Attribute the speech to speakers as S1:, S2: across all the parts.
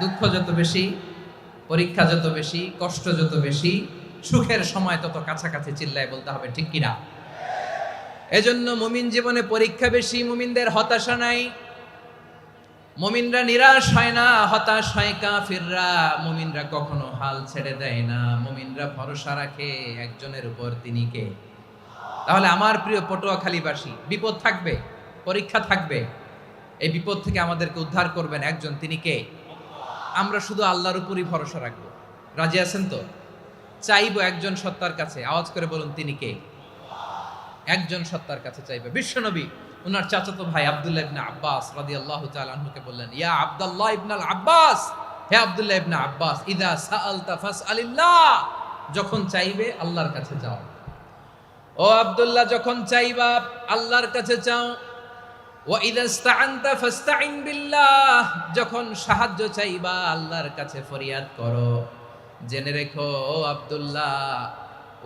S1: দুঃখ যত বেশি, পরীক্ষা যত বেশি, কষ্ট যত বেশি, সুখের সময় তত কাছাকাছি চিল্লায় বলতে হবে, ঠিক কিনা? এজন্য মুমিন জীবনে পরীক্ষা বেশি, মুমিনদের হতাশা নাই। মুমিনরা নিরাশ হয় না, হতাশ হয় কাফিররা। মুমিনরা কখনো হাল ছেড়ে দেয় না, মুমিনরা ভরসা রাখে একজনের উপর, তিনি কে? তাহলে আমার প্রিয় পটুয়াখালীবাসী, বিপদ থাকবে, পরীক্ষা থাকবে, এই বিপদ থেকে আমাদেরকে উদ্ধার করবেন একজন, তিনি কে? আমরা শুধু আল্লাহর উপরই ভরসা রাখবো। রাজি আছেন তো? চাইবো একজন সত্তার কাছে, আওয়াজ করে বলুন, তিনি কে? একজন সত্তার কাছে চাইবে। বিশ্বনবী ওনার চাচাতো ভাই আব্দুল্লাহ ইবনে আব্বাস রাদিয়াল্লাহু তাআলা আনহুকে বললেন, ইয়া আব্দুল্লাহ ইবনুল আব্বাস, হে আব্দুল্লাহ ইবনে আব্বাস, ইযা সাআলতা ফাসআলিল্লাহ, যখন চাইবে আল্লাহর কাছে যাও। ও আব্দুল্লাহ, যখন চাইবা আল্লাহর কাছে চাও। ওয়া ইযা ইসতাআনতা ফাসতাইন বিল্লাহ, যখন সাহায্য চাইবা আল্লাহর কাছে ফরিয়াদ করো। জেনে রেখো ও আব্দুল্লাহ,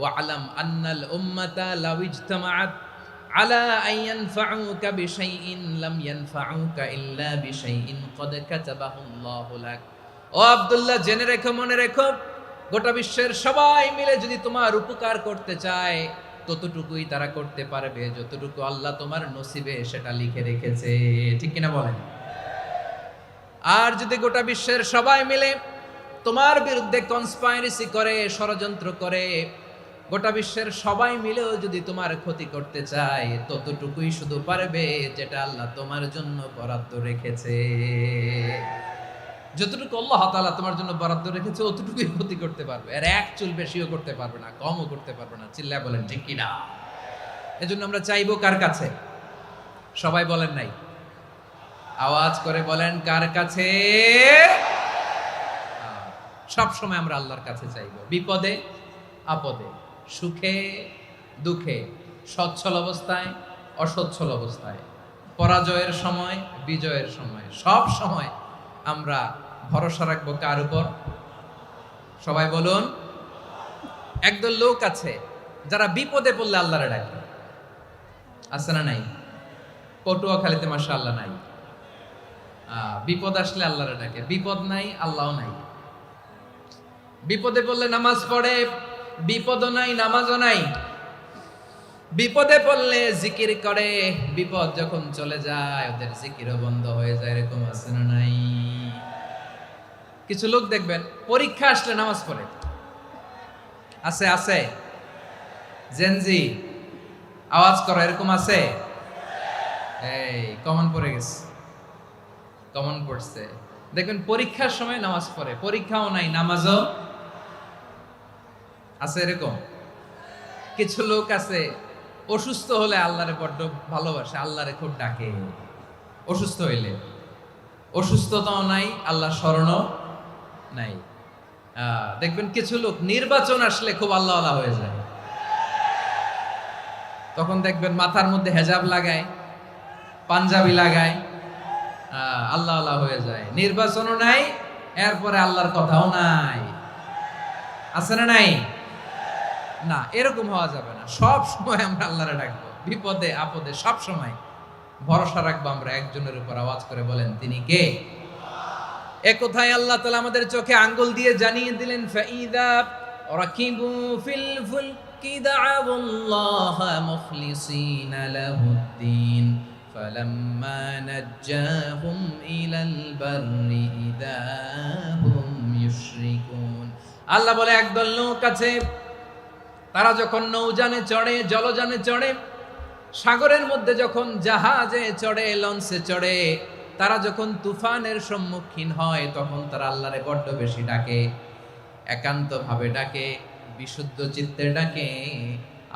S1: ওয়া'লাম আন্নাল উম্মাতা লাউ ইজতামাআত আলা আন ইয়ানফাউকা বিশাইইন লাম ইয়ানফাউকা ইল্লা বিশাইইন ক্বাদ কাতাবাহু আল্লাহু লাক। ও আব্দুল্লাহ, জেনে রেখো, মনে রেখো, গোটা বিশ্বের সবাই মিলে যদি তোমার উপকার করতে চায় ততটুকুই তারা করতে পারবে যতটুকু আল্লাহ তোমার নসিবে সেটা লিখে রেখেছে, ঠিক কিনা বলেন? আর যদি গোটা বিশ্বের সবাই মিলে তোমার বিরুদ্ধে কনস্পাইরেসি করে, ষড়যন্ত্র করে, গোটা বিশ্বের সবাই মিলেও যদি তোমার ক্ষতি করতে চায় ততটুকুই শুধু পারবে যেটা আল্লাহ তোমার জন্য বরাদ্দ রেখেছে। যতটুকু আল্লাহ তাআলা তোমার জন্য বরাদ্দ রেখেছে অতটুকুই ক্ষতি করতে পারবে, আর এক চুল বেশিও করতে পারবে না, কমও করতে পারবে না। চিল্লায় বলেন, ঠিক কিনা? এজন্য আমরা চাইবো কার কাছে? সবাই বলেন নাই, আওয়াজ করে বলেন, কার কাছে? সব সময় আমরা আল্লাহর কাছে চাইবো, বিপদে আপদে, সুখে দুঃখে, সচ্ছল অবস্থায় অসচ্ছল অবস্থায়, পরাজয়ের সময় বিজয়ের সময়, সব সময় আমরা ভরসা রাখবো কার উপর? সবাই বলুন। একদল লোক আছে যারা বিপদে পড়লে আল্লাহরে ডাকে, আছে না নাই? পটুয়াখালীতে মাশাআল্লাহ নাই। বিপদ আসলে আল্লাহরে ডাকে, বিপদ নাই আল্লাহও নাই। বিপদে পড়লে নামাজ পড়ে, বিপদও নাই নামাজও নাই। বিপদে পড়লে জিকির করে, বিপদ যখন চলে যায় ওদের জিকিরও বন্ধ হয়ে যায়। এরকম আছে না নাই? কিছু লোক দেখবেন পরীক্ষা আসলে নামাজ পড়ে, আছে আছে? জেনজি আওয়াজ করো, এরকম আছে? এই কমন পড়ে গেছে, কমন পড়ছে। দেখবেন পরীক্ষার সময় নামাজ পড়ে, পরীক্ষাও নাই নামাজও আছে। এরকম কিছু লোক আছে অসুস্থ হলে আল্লাহরে বড্ড ভালোবাসে, আল্লাহরে খুব ডাকে। অসুস্থ হইলে অসুস্থতাও নাই, আল্লাহ স্মরণও নাই। দেখবেন কিছু লোক নির্বাচন আসলে খুব আল্লাহওয়ালা হয়ে যায়, তখন দেখবেন মাথার মধ্যে হেজাব লাগায়, পাঞ্জাবি লাগায়, আল্লাহওয়ালা হয়ে যায়। নির্বাচনও নাই, এরপরে আল্লাহর কথাও নাই। আছে না নাই? না, এরকম হওয়া যাবে না। সব সময় আমরা আল্লাহরে ডাকবো, বিপদে আপদে সব সময় ভরসা রাখবো আমরা একজনের উপর। আওয়াজ করে বলেন, তিনি কে? এ কথায় আল্লাহ তাআলা আমাদের চোখে আঙ্গুল দিয়ে জানিয়ে দিলেন, ফাইদা রাকিবু ফিল ফুলকি দা'আউল্লাহা মুখলিসিনা লাহুদ্দিন ফালাম্মা নাজ্জাহুম ইলাল বাররি ইযা হুম ইউশরিকুন। আল্লাহ বলে, একদল লোক আছে তারা যখন নৌযানে চড়ে, জলযানে চড়ে, সাগরের মধ্যে যখন জাহাজে চড়ে, লঞ্চে চড়ে, তারা যখন তুফানের সম্মুখীন হয় তখন তারা আল্লাহরে বড্ড বেশি ডাকে, একান্তভাবে ডাকে, বিশুদ্ধ চিত্তে ডাকে।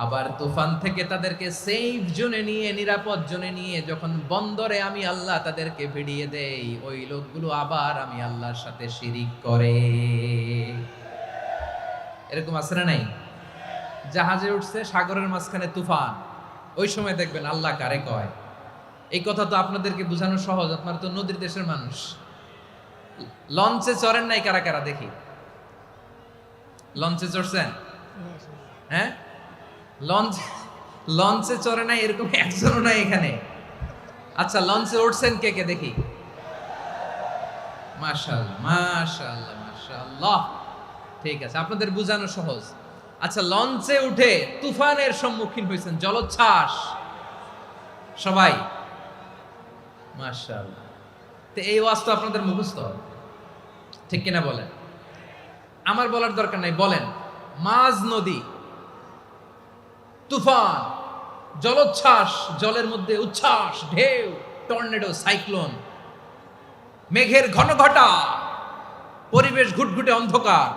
S1: আবার তুফান থেকে তাদেরকে সেফ জোনে নিয়ে, নিরাপদ জোনে নিয়ে যখন বন্দরে আমি আল্লাহ তাদেরকে ভিড়িয়ে দেই, ওই লোকগুলো আবার আমি আল্লাহর সাথে শিরিক করে। এরকম আছে না নাই? জাহাজে উঠছে, সাগরের মাঝখানে তুফান, ওই সময় দেখবেন আল্লাহ কারে কয়। এই কথা তো আপনাদেরকে বোঝানো সহজ, আপনারা তো নদীর দেশের মানুষ। লঞ্চে চড়েন নাই কারা কারা? দেখি, লঞ্চে চড়ছেন? হ্যাঁ, লঞ্চে চড়ে নাই এরকম একজনও নাই এখানে। আচ্ছা, লঞ্চে উঠছেন কে কে? দেখি, মাশাআল্লাহ মাশাআল্লাহ মাশাআল্লাহ। ঠিক আছে, আপনাদের বোঝানো সহজ। আচ্ছা, লঞ্চে উঠে তুফানের সম্মুখীন হয়েছেন, জলোচ্ছ্বাস সবাই, মাশাআল্লাহ। তো এই ওয়াজ তো আপনাদের মুখস্থ, ঠিক কিনা বলেন? আমার বলার দরকার নাই, বলেন। মাঝ নদী, তুফান, জলোচ্ছ্বাস, জলের মধ্যে উচ্ছ্বাস, ঢেউ, টর্নেডো, সাইক্লোন, মেঘের ঘনঘটা, পরিবেশ ঘুটঘুটে অন্ধকার,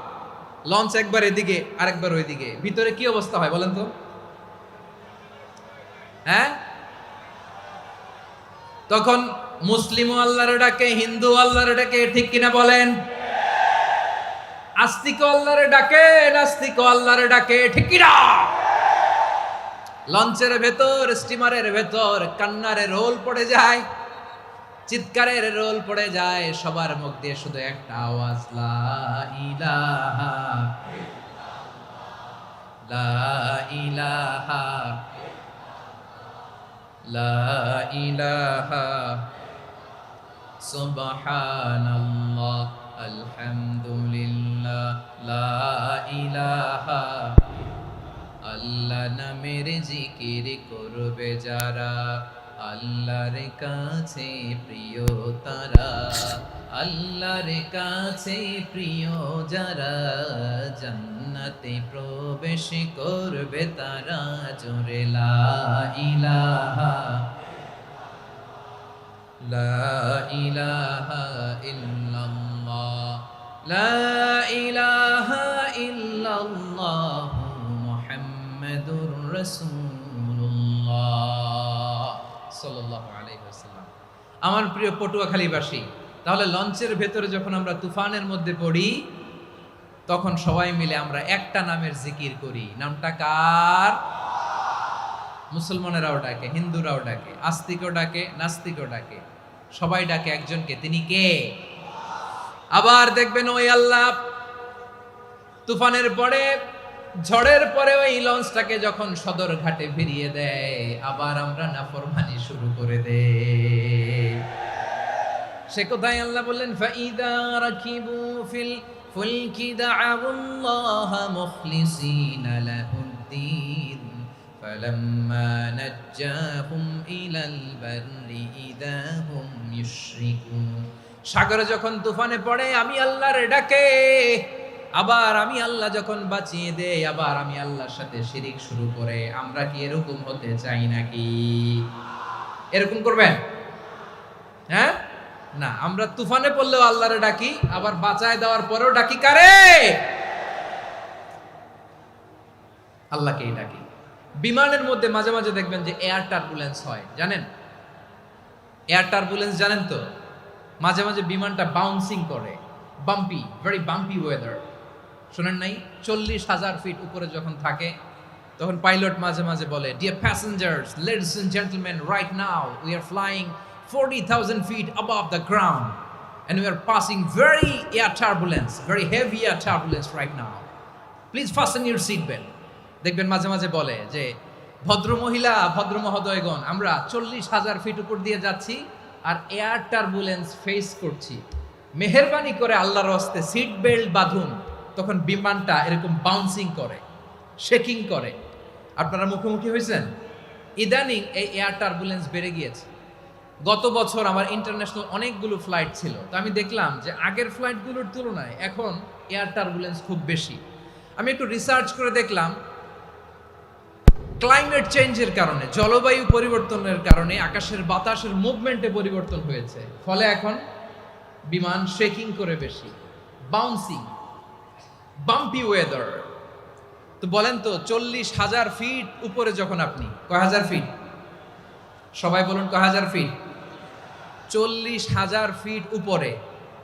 S1: লঞ্চ একবার এদিকে আরেকবার ওইদিকে, ভিতরে কি অবস্থা হয় বলেন তো? হ্যাঁ, তখন মুসলিম আল্লাহর ডাকে, হিন্দু আল্লাহর ডাকে, ঠিক কিনা বলেন? আস্তিক আল্লাহর ডাকে, নাস্তিক আল্লাহর ডাকে, ঠিক কিনা? লঞ্চের ভেতর, স্টিমারের ভেতর কান্নারে রোল পড়ে যায়, চিৎকারের রোল পড়ে যায়, সবার মুখ দিয়ে শুধু একটা আওয়াজ, লা ইলাহা লা ইলাহা লা ইলাহা সুবহানাল্লাহ আলহামদুলিল্লাহ লা ইলাহা। আল্লাহ নামের জিকির করবে যারা, আল্লাহর কাছে প্রিয় তারা, আল্লাহর কাছে প্রিয় যারা, জান্নাতে প্রবেশ করবে তারা, জোরে লা ইলাহা লা ইলাহা ইল্লাল্লাহ লা ইলাহা ইল্লাল্লাহ মুহাম্মাদুর রাসূলুল্লাহ সাল্লাল্লাহু আলাইহি ওয়াসাল্লাম। আমার প্রিয় পটুয়াখালীবাসী, তাহলে লঞ্চের ভেতরে যখন আমরা তুফানের মধ্যে পড়ি, তখন সবাই মিলে আমরা একটা নামের জিকির করি। নামটা কার? মুসলমানেরাও ডাকে, হিন্দুরাও ডাকে, আস্তিকও ডাকে, নাস্তিকও ডাকে, সবাই ডাকে একজনকে। তিনি কে? আবার দেখবেন ওই আল্লাহ তুফানের পরে, ঝড়ের পরে ওই লঞ্চটাকে যখন সদর ঘাটে ফিরিয়ে দেয়, আবার আমরা নাফরমানি শুরু করে দেই। সে কোথায় আল্লাহ বললেন, ফাইদা রাকিবু ফিল ফুলকি দা'আউল্লাহ মুখলিসিনা লাহুদ্দিন ফালাম্মা নাজ্জাহুম ইলাল বাররি ইযা হুম ইউশরিকুন। সাগরে যখন তুফানে পড়ে আমি আল্লাহর ডাকে, আবার আমি আল্লাহ যখন বাঁচিয়ে দেই, আবার আমি আল্লাহর সাথে শিরিক শুরু করে। আমরা কি এরকম হতে চাই নাকি? এরকম করবেন? হ্যাঁ না, আমরা তুফানে পড়লেও আল্লাহরে ডাকি, আবার বাঁচায় দেওয়ার পরেও ডাকি কারে? আল্লাহকেই ডাকি। বিমানের মধ্যে মাঝে মাঝে দেখবেন যে এয়ার টার্বুলেন্স হয়, জানেন? এয়ার টার্বুলেন্স জানেন তো? মাঝে মাঝে বিমানটা বাউন্সিং করে, বাম্পি, ভেরি বাম্পি ওয়েদার। শোনেন নাই? 40,000 ফিট উপরে যখন থাকে, তখন পাইলট মাঝে মাঝে বলে, dear passengers, ladies and gentleman, right now we are flying 40,000 feet above the ground and we are passing very air turbulence, very heavy air turbulence right now. Please fasten your seat belt. দেখবেন মাঝে মাঝে বলে যে, ভদ্র মহিলা, ভদ্র মহোদয়গণ, আমরা 40,000 ফিট উপর দিয়ে যাচ্ছি আর এয়ার টার্বুলেন্স ফেস করছি, মেহেরবানি করে আল্লাহর হস্তে সিট বেল্ট বাঁধুন। তখন বিমানটা এরকম বাউন্সিং করে, শেকিং করে। আপনারা মুখোমুখি হয়েছেন? ইদানিং এই এয়ার টার্বুলেন্স বেড়ে গিয়েছে। গত বছর আমার ইন্টারন্যাশনাল অনেকগুলো ফ্লাইট ছিল, তো আমি দেখলাম যে আগের ফ্লাইটগুলোর তুলনায় এখন এয়ার টার্বুলেন্স খুব বেশি। আমি একটু রিসার্চ করে দেখলাম, ক্লাইমেট চেঞ্জের কারণে, জলবায়ু পরিবর্তনের কারণে আকাশের বাতাসের মুভমেন্টে পরিবর্তন হয়েছে, ফলে এখন বিমান শেকিং করে বেশি, বাউন্সিং, বাম্পি ওয়েদার। তো বলেন তো, 40,000 ফিট উপরে যখন আপনি, কয় হাজার ফিট? সবাই বলুন, কয় হাজার ফিট? 40,000 ফিট উপরে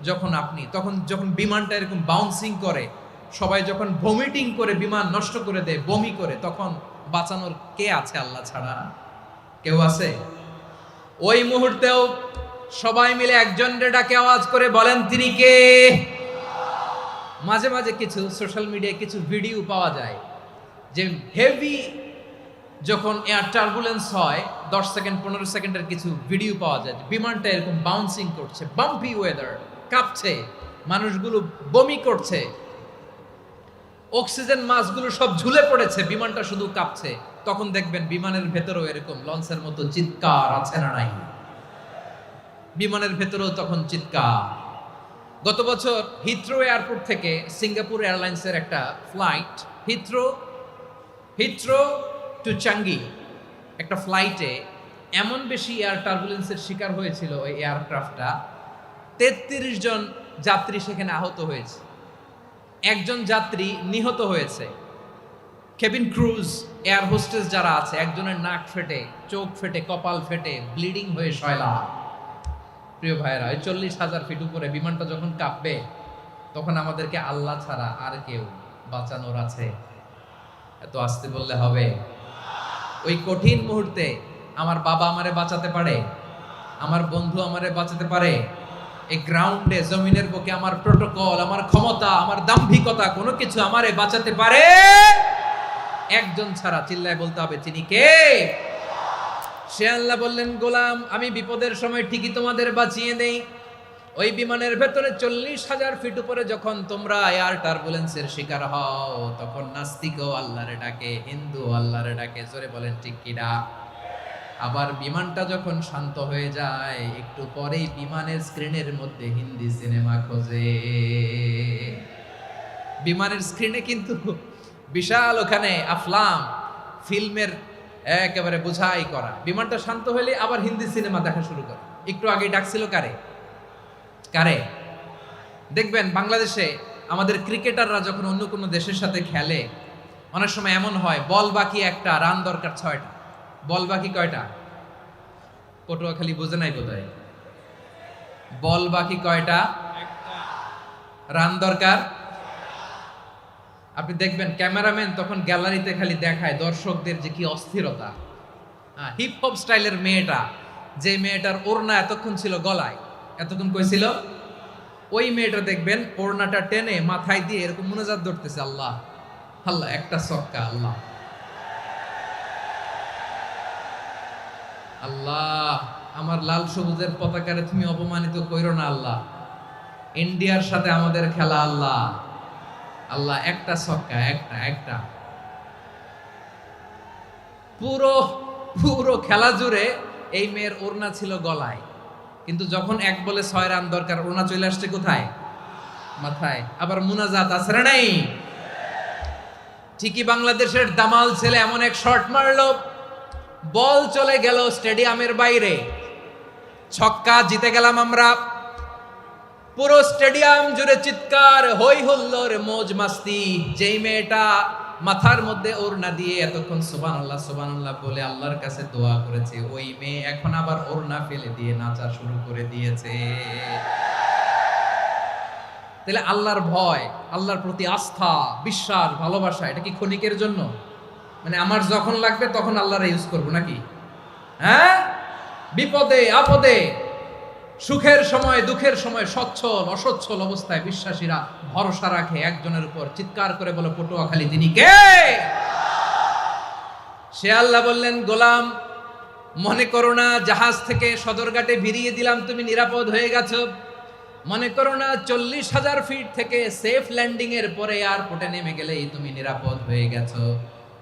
S1: যখন আপনি, তখন যখন বিমানটা এরকম বাউন্সিং করে, সবাই যখন ভমিটিং করে বিমান নষ্ট করে দেয়, বমি করে, তখন বাঁচানোর কে আছে আল্লাহ ছাড়া? কেউ আছে? ওই মুহূর্তেও সবাই মিলে একজনের ডাকে আওয়াজ করে বলেন, তিনি কে? মাঝে মাঝে কিছু সোশ্যাল মিডিয়ায় কিছু ভিডিও পাওয়া যায় যে হেভি যখন এয়ার টার্বুলেন্স হয়, 10 সেকেন্ড 15 সেকেন্ডের কিছু ভিডিও পাওয়া যায়, বিমানটা এরকম বাউন্সিং করছে, বাম্পি ওয়েদার, কাঁপছে, মানুষগুলো বমি করছে, অক্সিজেন মাস্কগুলো সব ঝুলে পড়েছে, বিমানটা শুধু কাঁপছে। তখন দেখবেন বিমানের ভেতরেও এরকম লঞ্চের মতো চিৎকার আছে না নাই? বিমানের ভেতরেও তখন চিৎকার। গত বছর হিথ্রো এয়ারপোর্ট থেকে সিঙ্গাপুর এয়ারলাইন্সের একটা ফ্লাইট হিথ্রো টু চাঙ্গি একটা ফ্লাইটে এমন বেশি এয়ার টার্বুলেন্সের শিকার হয়েছিল ওই এয়ারক্রাফটটা, 33 জন যাত্রী সেখানে আহত হয়েছে, একজন যাত্রী নিহত হয়েছে। কেবিন ক্রুজ, এয়ার হোস্টেস যারা আছে, একজনের নাক ফেটে, চোখ ফেটে, কপাল ফেটে, ব্লিডিং হয়ে শয়লা। প্রিয় ভাইয়েরা, ওই 40,000 ফিট উপরে বিমানটা যখন কাঁপবে, তখন আমাদেরকে আল্লাহ ছাড়া আর কেউ বাঁচানোর আছে? এত আস্তে বললে হবে? ওই কঠিন মুহূর্তে আমার বাবা আমারে বাঁচাতে পারে, আমার বন্ধু আমারে বাঁচাতে পারে। এই গ্রাউন্ডে, জমিনের বুকে আমার প্রোটোকল, আমার ক্ষমতা, আমার দাম্ভিকতা কোনো কিছু আমারে বাঁচাতে পারে? একজন ছাড়া, চিল্লায় বলতে হবে তিনি কে? সে আল্লাহ বললেন, গোলাম আমি বিপদের সময় ঠিকই তোমাদের বাঁচিয়ে দেই। ওই বিমানের ভেতরে 40,000 ফিট উপরে যখন তোমরা এয়ার টার্বুলেন্সের শিকার হও, তখন নাস্তিকও আল্লাহরে ডাকে, হিন্দু আল্লাহরে ডাকে। জোরে বলেন ঠিক কিনা? আবার বিমানটা যখন শান্ত হয়ে যায়, একটু পরেই বিমানের স্ক্রিনের মধ্যে হিন্দি সিনেমা খোঁজে। বিমানের স্ক্রিনে কিন্তু বিশাল ওখানে আফলাম ফিল্মের একেবারে বোঝাই করা। বিমানটা শান্ত হলে আবার হিন্দি সিনেমা দেখা শুরু করে। একটু আগে ডাকছিল কারে? দেখবেন বাংলাদেশে আমাদের ক্রিকেটাররা যখন অন্য কোনো দেশের সাথে খেলে, অনেক সময় এমন হয় বল বাকি একটা, রান দরকার 6টা। বল বাকি কয়টা? পটুয়াখালী বুঝে নাই বোধহয়। বল বাকি কয়টা? রান দরকার। আপনি দেখবেন ক্যামেরাম্যান তখন গ্যালারিতে খালি দেখায় দর্শকদের যে কি অস্থিরতা। হিপ হপ স্টাইলের মেয়েটা, যে মেয়েটার ওড়না এতক্ষণ ছিল গলায়, এতক্ষণ কই ছিল, ওই মেয়েটা দেখবেন ওড়নাটা টেনে মাথায় দিয়ে এরকম মুনাজাত ধরতেছে, আল্লাহ আল্লাহ, একটা সক্কা, আল্লাহ আল্লাহ, আমার লাল সবুজের পতাকারে তুমি অপমানিত কইরো না আল্লাহ, ইন্ডিয়ার সাথে আমাদের খেলা আল্লাহ আল্লাহ, একটা ছক্কা, একটা। পুরো খেলা জুড়ে এই মেয়ের ওড়না ছিল গলায়, কিন্তু যখন 1 বলে 6 রান দরকার, ওড়না চলে আসছে কোথায়? মাথায়। আবার মুনাজাত আছে না নাই? ঠিকই বাংলাদেশের দামাল ছেলে এমন এক শট মারলো, বল চলে গেল স্টেডিয়ামের বাইরে, ছক্কা, জিতে গেলাম আমরা। পুরো স্টেডিয়াম জুড়ে চিৎকার, হই হুল্লোড়, মৌজ মাস্তি। যেই মেয়েটা মাথার মধ্যে ওড়না দিয়ে এতক্ষণ সুবহানাল্লাহ সুবহানাল্লাহ বলে আল্লাহর কাছে দোয়া করেছে, ওই মেয়ে এখন আবার ওড়না ফেলে দিয়ে নাচা শুরু করে দিয়েছে। তাহলে আল্লাহর ভয়, আল্লাহর প্রতি আস্থা, বিশ্বাস, ভালোবাসা, এটা কি ক্ষণিকের জন্য? মানে আমার যখন লাগবে তখন আল্লাহর ইউজ করবো নাকি? হ্যাঁ, বিপদে আপদে, সুখের সময় দুঃখের সময়, সচ্ছল অসচ্ছল অবস্থায় বিশ্বাসীরা ভরসা রাখে একজনের উপর। চিৎকার করে বলে পটুয়াখালী তিনি কে? সে আল্লাহ বললেন, গোলাম মনে করো না জাহাজ থেকে সদরঘাটে ভিড়িয়ে দিলাম তুমি নিরাপদ হয়ে গেছো। মনে করো না 40,000 ফিট থেকে সেফ ল্যান্ডিং এর পরে এয়ারপোর্টে নেমে গেলেই তুমি নিরাপদ হয়ে গেছো।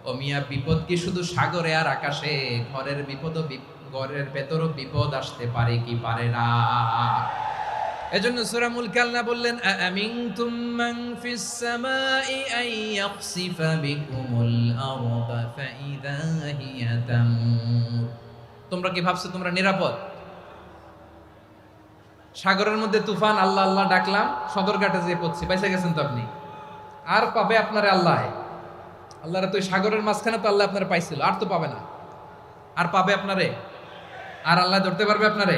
S1: ও মিয়া, বিপদ কি শুধু সাগরে আর আকাশে? ঘরের বিপদও, ঘরের ভেতরও বিপদ আসতে পারে কি পারে না? এজন্য সূরা মুলক আল্লাহ বললেন, আমিনতুম মান ফিস সামাই আন ইয়াখসিফা বিকুমুল আরদা ফাইযা হিয়া তামুর। তোমরা কি ভাবছো তোমরা নিরাপদ? সাগরের মধ্যে তুফান, আল্লাহ আল্লাহ ডাকলাম, সদরঘাটে যেয়ে পড়ছি, বাইসা গেছেন তো আপনি। আর পাবে আপনারে আল্লাহ? আল্লাহরা তো সাগরের মাঝখানে তো আল্লাহ আপনারা পাইছিল, আর তো পাবে না। আর পাবে আপনারে? আর আল্লাহ ধরতে পারবে আপনারে?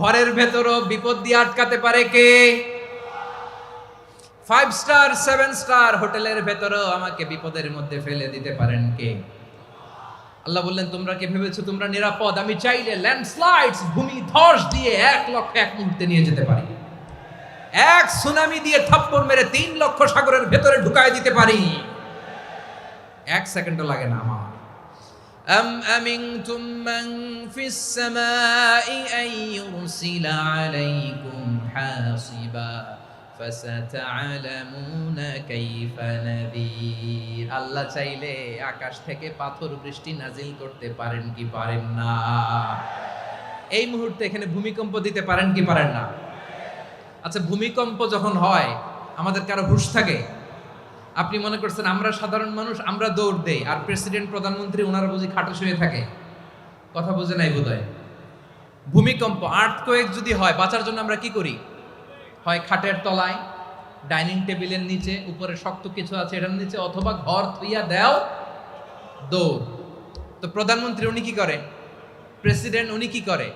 S1: ঘরের ভেতরও বিপদ দিয়ে আটকাতে পারে কে? 5 স্টার 7 স্টার হোটেলের ভেতরও আমাকে বিপদের মধ্যে ফেলে দিতে পারেন কে? আল্লাহ বললেন, তোমরা কি ভেবেছো তোমরা নিরাপদ? আমি চাইলে ল্যান্ডস্লাইডস, ভূমি ধস দিয়ে 1 লক্ষ 1 মুহূর্তে নিয়ে যেতে পারি। এক সুনামি দিয়ে থাপ্পড় মেরে 3 লক্ষ সাগরের ভেতরে ঢুকায় দিতে পারি। 1 সেকেন্ডও লাগে না আমার। أم أمنتم من في السماء أن يرسل عليكم حاصبا فستعلمون كيف نذير আল্লাহ চাইলে আকাশ থেকে পাথর বৃষ্টি নাজিল করতে পারেন কি পারেন না? এই মুহূর্তে এখানে ভূমিকম্প দিতে পারেন কি পারেন না? আচ্ছা, ভূমিকম্প যখন হয় আমাদের কারো হুঁশ থাকে? আপনি মনে করছেন আমরা সাধারণ মানুষ, আমরা দৌড় দেই, আর প্রেসিডেন্ট প্রধানমন্ত্রী ওনারা বুঝি খাটে শুয়ে থাকে? কথা বুঝে নাই বোধহয়। ভূমিকম্প, আর্থকোয়েক যদি হয়, বাঁচার জন্য আমরা কি করি? হয় খাটের তলায়, ডাইনিং টেবিলের নিচে, উপরে শক্ত কিছু আছে এটার নিচে, অথবা ঘর থুইয়া দেও দৌড়। তো প্রধানমন্ত্রী উনি কি করে? প্রেসিডেন্ট উনি কি করে?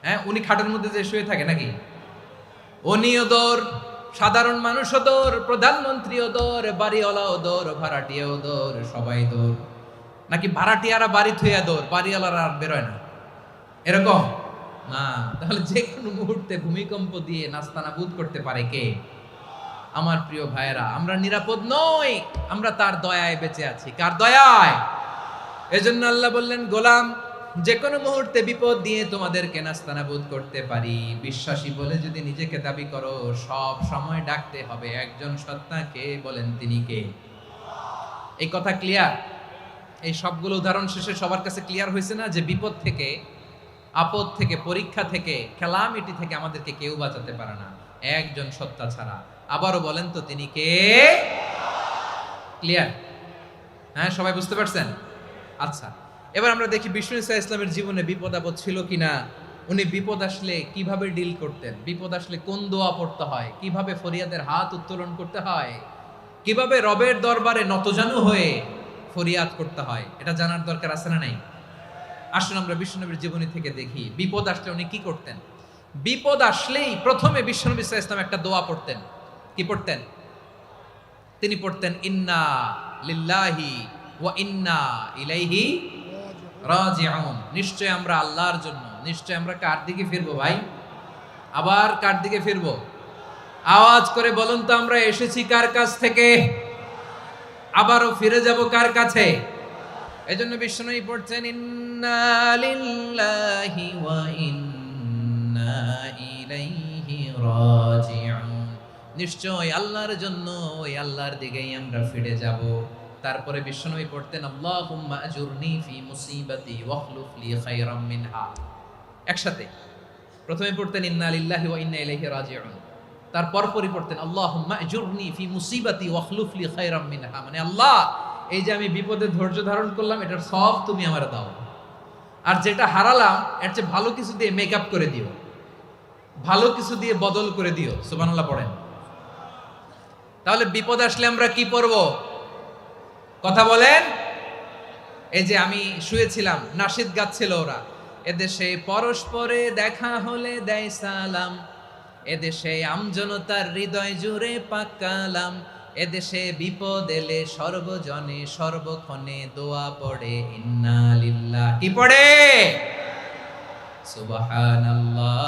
S1: হ্যাঁ, উনি খাটের মধ্যে যে শুয়ে থাকে নাকি? উনিও দৌড়, সাধারণ মানুষও দৌড়, প্রধানমন্ত্রীও দৌড়, বাড়িওয়ালাও দৌড়, ভাড়াটিয়াও দৌড়, সবাই দৌড়। নাকি ভাড়াটিয়ারা বাড়ি থুইয়া দৌড়, বাড়িওয়ালারা আর বেরোয় না? এরকম না। তাহলে যে কোনো মুহূর্তে ভূমিকম্প দিয়ে নাস্তানাবুদ করতে পারে কে? আমার প্রিয় ভাইয়েরা, আমরা নিরাপদ নই, আমরা তার দয়ায় বেঁচে আছি। কার দয়ায়? এজন্য আল্লাহ বললেন, গোলাম, যে কোনো মুহূর্তে বিপদ দিয়ে তোমাদেরকে নাস্তানাবুদ করতে পারি। বিশ্বাসী বলে যদি নিজেকে দাবি করো, সব সময় ডাকতে হবে একজন সত্তাকে। বলেন তিনি কে? এই কথা ক্লিয়ার? এই সবগুলো উদাহরণ শেষে সবার কাছে ক্লিয়ার হয়েছে না যে বিপদ থেকে, আপদ থেকে, পরীক্ষা থেকে, ক্যালামিটি থেকে আমাদেরকে কেউ বাঁচাতে পারে না একজন সত্তা ছাড়া। আবারও বলেন তো তিনি কে? ক্লিয়ার? হ্যাঁ, সবাই বুঝতে পারছেন? আচ্ছা, এবার আমরা দেখি বিষ্ণু ইসা ইসলামের জীবনে বিপদ আপদ ছিল কিনা। উনি বিপদ আসলে কিভাবে ডিল করতেন, বিপদ আসলে কোন দোয়া পড়তে হয়, কিভাবে ফরিয়াদের হাত উত্তোলন করতে হয়, কিভাবে রবের দরবারে নতজানু হয়ে ফরিয়াদ করতে হয়, এটা জানার দরকার আছে না নাই? আসুন আমরা বিশ্বনবীর জীবনী থেকে দেখি বিপদ আসলে উনি কি করতেন। বিপদ আসলেই প্রথমে বিশ্বনবী সাল্লাল্লাহু আলাইহি ওয়াসাল্লাম একটা দোয়া পড়তেন। কি পড়তেন? তিনি পড়তেন, ইন্না লিল্লাহি ওয়া ইন্না ইলাইহি রাজিউন। নিশ্চয় আমরা আল্লাহর জন্য, নিশ্চয় আমরা কার দিকে ফিরবো ভাই? আবার কার দিকে ফিরবো? আওয়াজ করে বলুন তো, আমরা এসেছি কার কাছ থেকে, আবারও ফিরে যাব কার কাছে? এজন্য বিষ্ণুই পড়ছেন, ইন্না লিল্লাহি ওয়া ইন্না ইলাইহি রাজিউন। নিশ্চয় আল্লাহর জন্য, ওই আল্লাহর দিকেই আমরা ফিরে যাব। তারপরে বিষ্ণুই পড়তেন, আল্লাহুম্মা আজুরনি ফি মুসিবাতি ওয়াখলুফ লি খায়রাম মিনহা। একসাথে প্রথমে পড়তেন ইন্না লিল্লাহি ওয়া ইন্না ইলাইহি রাজিউন, তারপর পরই পড়তেন আল্লাহুম্মা আজুরনি ফি মুসিবাতি ওয়াখলুফ লি খায়রাম মিনহা। মানে আল্লাহ, এই যে আমি বিপদে ধৈর্য ধারণ করলাম, এটার সব তুমি আমার দাও, আর যেটা হারালাম এর চেয়ে ভালো কিছু দিয়ে মেকআপ করে দিও, ভালো কিছু দিয়ে বদল করে দিও। সুবহানাল্লাহ পড়েন। তাহলে বিপদ আসলে আমরা কি পড়ব? কথা বলেন। এই যে আমি শুয়েছিলাম, নাশিদ গাচ্ছিল ওরা, এদেশে পরস্পরে দেখা হলে দেয় সালাম, এদেশে আমজনতার হৃদয় জুড়ে পাকালাম, এদেশে বিপদ এলে সর্বজনে সর্বক্ষণে দোয়া পড়ে ইন্না লিল্লাহ। কি পড়ে? সুবহানাল্লাহ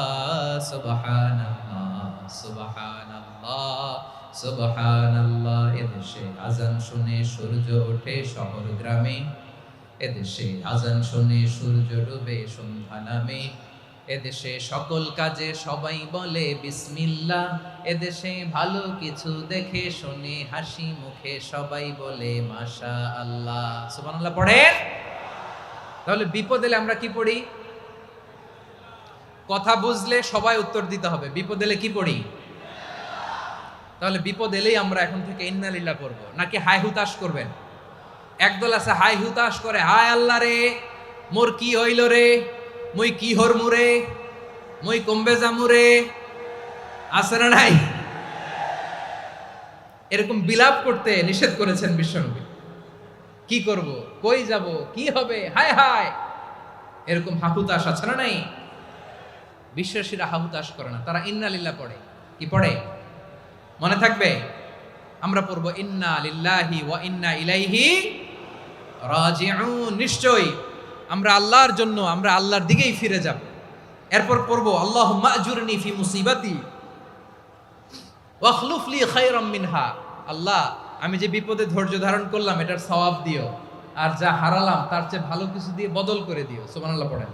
S1: সুবহানাল্লাহ সুবহানাল্লাহ সুবহানাল্লাহ। এদেশে আজান শুনে সূর্য ওঠে শহর গ্রামে, এদেশে আজান শুনে সূর্য ডুবে সন্ধ্যা নামে, এদেশে সকল কাজে সবাই বলে বিসমিল্লাহ, এদেশে ভালো কিছু দেখে শুনে হাসি মুখে সবাই বলে মাশাআল্লাহ। সুবহানাল্লাহ পড়েন। তাহলে বিপদ এলে আমরা কি পড়ি? কথা বুঝলে সবাই উত্তর দিতে হবে। বিপদ এলে কি পড়ি? তাহলে বিপদ এলেই আমরা এখন থেকে ইন্না লিল্লাহ পড়বো, নাকি হাই হুতাশ করবেন? একদল আছে হাই হুতাশ করে, হায় আল্লাহ রে, মোর কি হইল রে, মুই কি হরমু রে, মুই কমবে জামু রে। আছে না নাই? এরকম বিলাপ করতে নিষেধ করেছেন বিশ্বনবী। কি করব, কই যাব, কি হবে, হায় হায়, এরকম হাহুতাশ আছে না নাই? বিশ্বাসীরা হাহুতাশ করে না, তারা ইন্না লিল্লাহ পড়ে। কি পড়ে? মনে থাকবে? আমরা পড়ব ইন্না লিল্লাহি ওয়া ইন্না ইলাইহি রাজিউন। নিশ্চয়ই আমরা আল্লাহর জন্য, আমরা আল্লাহর দিকেই ফিরে যাব। এরপর পড়ব আল্লাহুম্মা আজুরনি ফি মুসিবাতি ওয়াখলুফ লি খায়রাম মিনহা। আল্লাহ, আমি যে বিপদে ধৈর্য ধারণ করলাম এটার সওয়াব দিও, আর যা হারালাম তার চেয়ে ভালো কিছু দিয়ে বদল করে দিও। সুবহানাল্লাহ পড়েন।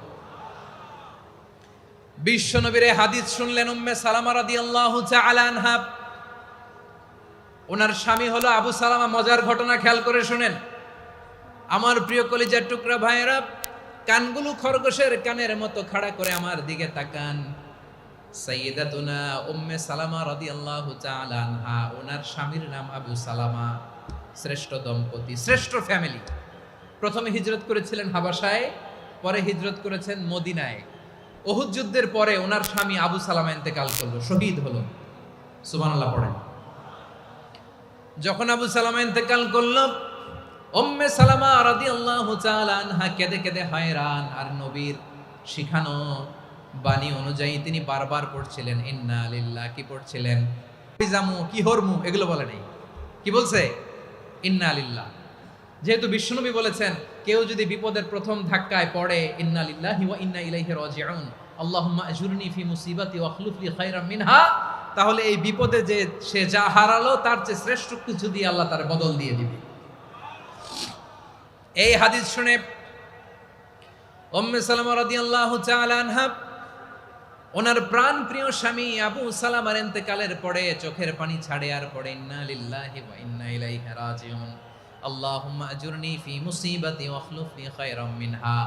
S1: বিশ্বনবীর হাদিস শুনলেন উম্মে সালামা রাদিয়াল্লাহু তাআলা আনহা। ওনার স্বামী হলো আবু সালামা। মজার ঘটনা খেয়াল করে শুনেন আমার প্রিয় কলিজার টুকরা ভাইয়েরা। কানগুলো খরগোশের কানের মতো খাড়া করে আমার দিকে তাকান। সাইয়্যিদাতুনা উম্মে সালামা রাদিয়াল্লাহু তাআলা আনহা, ওনার স্বামীর নাম আবু সালামা। শ্রেষ্ঠ দম্পতি, শ্রেষ্ঠ ফ্যামিলি। প্রথমে হিজরত করেছিলেন হাবাসায়, পরে হিজরত করেছেন মদিনায়। উহুদ যুদ্ধের পরে ওনার স্বামী আবু সালামা ইন্তেকাল করলো, শহীদ হলো। সুবহানাল্লাহ পড়েন। যখন আবু সালামা ইন্তেকাল করলো, উম্মে সালামা রাদিয়াল্লাহু তাআলা আনহা কেঁদে কেঁদে হয়রান। আর নবীর শিখানো বাণী অনুযায়ী তিনি বারবার পড়ছিলেন ইন্না লিল্লাহ। কি পড়ছিলেন? জামু কি হরমু এগুলো বলে নাই, কি বলছে? ইন্না লিল্লাহ। যেহেতু বিশ্বনবী বলেছেন কেউ যদি বিপদের প্রথম ধাক্কায় পড়ে ইন্না লিল্লাহি ওয়া ইন্না ইলাইহি রাজিউন, আল্লাহুম্মা আজুরনি ফি মুসিবাতি ওয়া আখলুফ লি খায়রাম মিনহা, তাহলে এই বিপদে যে সে যা হারালো তার চেয়ে শ্রেষ্ঠ কিছু দিয়ে আল্লাহ তার বদল দিয়ে দিবে। এই হাদিস শুনে উম্মে সালামা রাদিয়াল্লাহু তাআলা আনহা ওনার প্রাণ প্রিয় স্বামী আবু সালামার ইন্তেকালের পরে চোখের পানি ছাড়ে আর পড়ে ইন্না লিল্লাহি ওয়া ইন্না ইলাইহি রাজিউন, আল্লাহুম্মা আজুরনি ফি মুসিবাতি ওয়া আখলুফ লি খায়রাম মিনহা।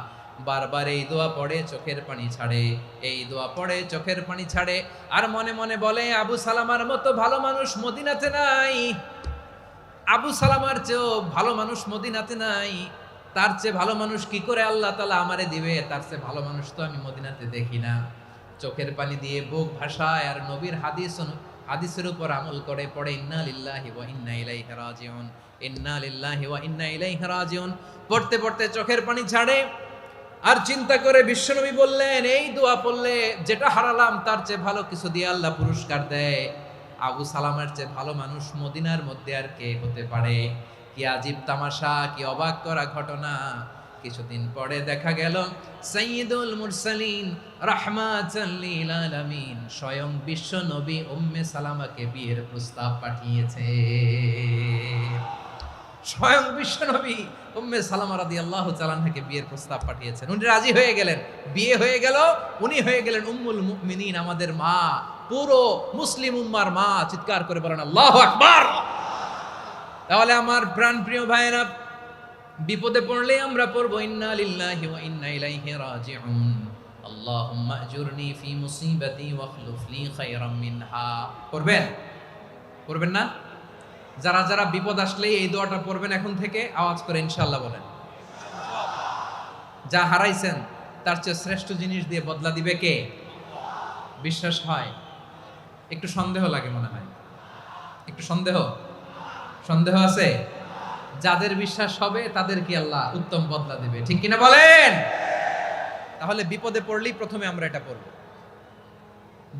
S1: বারবার এই দোয়া পড়ে চোখের পানি ছাড়ে, এই দোয়া পড়ে চোখের পানি ছাড়ে। আর মনে মনে বলে আবু সালামার মতো ভালো মানুষ মদিনাতে নাই, আবু সালামার চেয়েও ভালো মানুষ মদিনাতে নাই। তার চেয়ে ভালো মানুষ কি করে আল্লাহ তাআলা আমারে দিবে? তার চেয়ে ভালো মানুষ তো আমি মদিনাতে দেখি না। চোখের পানি দিয়ে বুক ভাসায় আর নবীর হাদিসের উপর আমল করে পড়ে ইন্না লিল্লাহি ওয়া ইন্না ইলাইহি রাজিউন, ইন্না লিল্লাহি ওয়া ইন্না ইলাইহি রাজিউন। পড়তে পড়তে চোখের পানি ছাড়ে আর চিন্তা করে বিশ্বনবী বললেন এই দোয়া পড়লে যেটা হারালাম তার চেয়ে ভালো কিছু দিয়ে আল্লাহ পুরস্কার দেয়। আবু সালামার চেয়ে ভালো মানুষ মদিনার মধ্যে আর কে হতে পারে? কি আজীব তামাশা, কি অবাক করা ঘটনা। কিছুদিন পরে দেখা গেল সাইয়্যিদুল মুরসালিন রাহমাতাল লিল আলামিন স্বয়ং বিশ্ব নবী উম্মে সালামাকে বিয়ের প্রস্তাব পাঠিয়েছে। স্বয়ং বিশ্ব নবী উম্মে সালামা রাদিয়াল্লাহু তাআলা আনহাকে বিয়ের প্রস্তাব পাঠিয়েছেন। উনি রাজি হয়ে গেলেন, বিয়ে হয়ে গেল। উনি হয়ে গেলেন উম্মুল মুমিনিন, আমাদের মা, পুরো মুসলিম উম্মার মা। চিৎকার করে বলেন আল্লাহু আকবার। তাহলে আমার প্রাণ প্রিয় ভাইরা, বিপদে পড়লে আমরা পড়বো ইন্না লিল্লাহি ওয়া ইন্না ইলাইহি রাজিউন, আল্লাহুম্মা আজুরনি ফি মুসিবাতি ওয়া আখলুফ লি খায়রাম মিনহা। পড়বেন? পড়বেন না? যারা যারা বিপদ আসলেই এই দোয়াটা পড়বেন এখন থেকে আওয়াজ করে ইনশাআল্লাহ বলেন। যা হারাইছেন তার চেয়ে শ্রেষ্ঠ জিনিস দিয়ে বদলা দিবে কে? বিশ্বাস হয়? একটু সন্দেহ লাগে মনে হয়, একটু সন্দেহ আছে? যাদের বিশ্বাস হবে তাদেরকে আল্লাহ উত্তম বদলা দিবে, ঠিক কিনা বলেন? তাহলে বিপদে পড়লেই প্রথমে আমরা এটা পড়ব।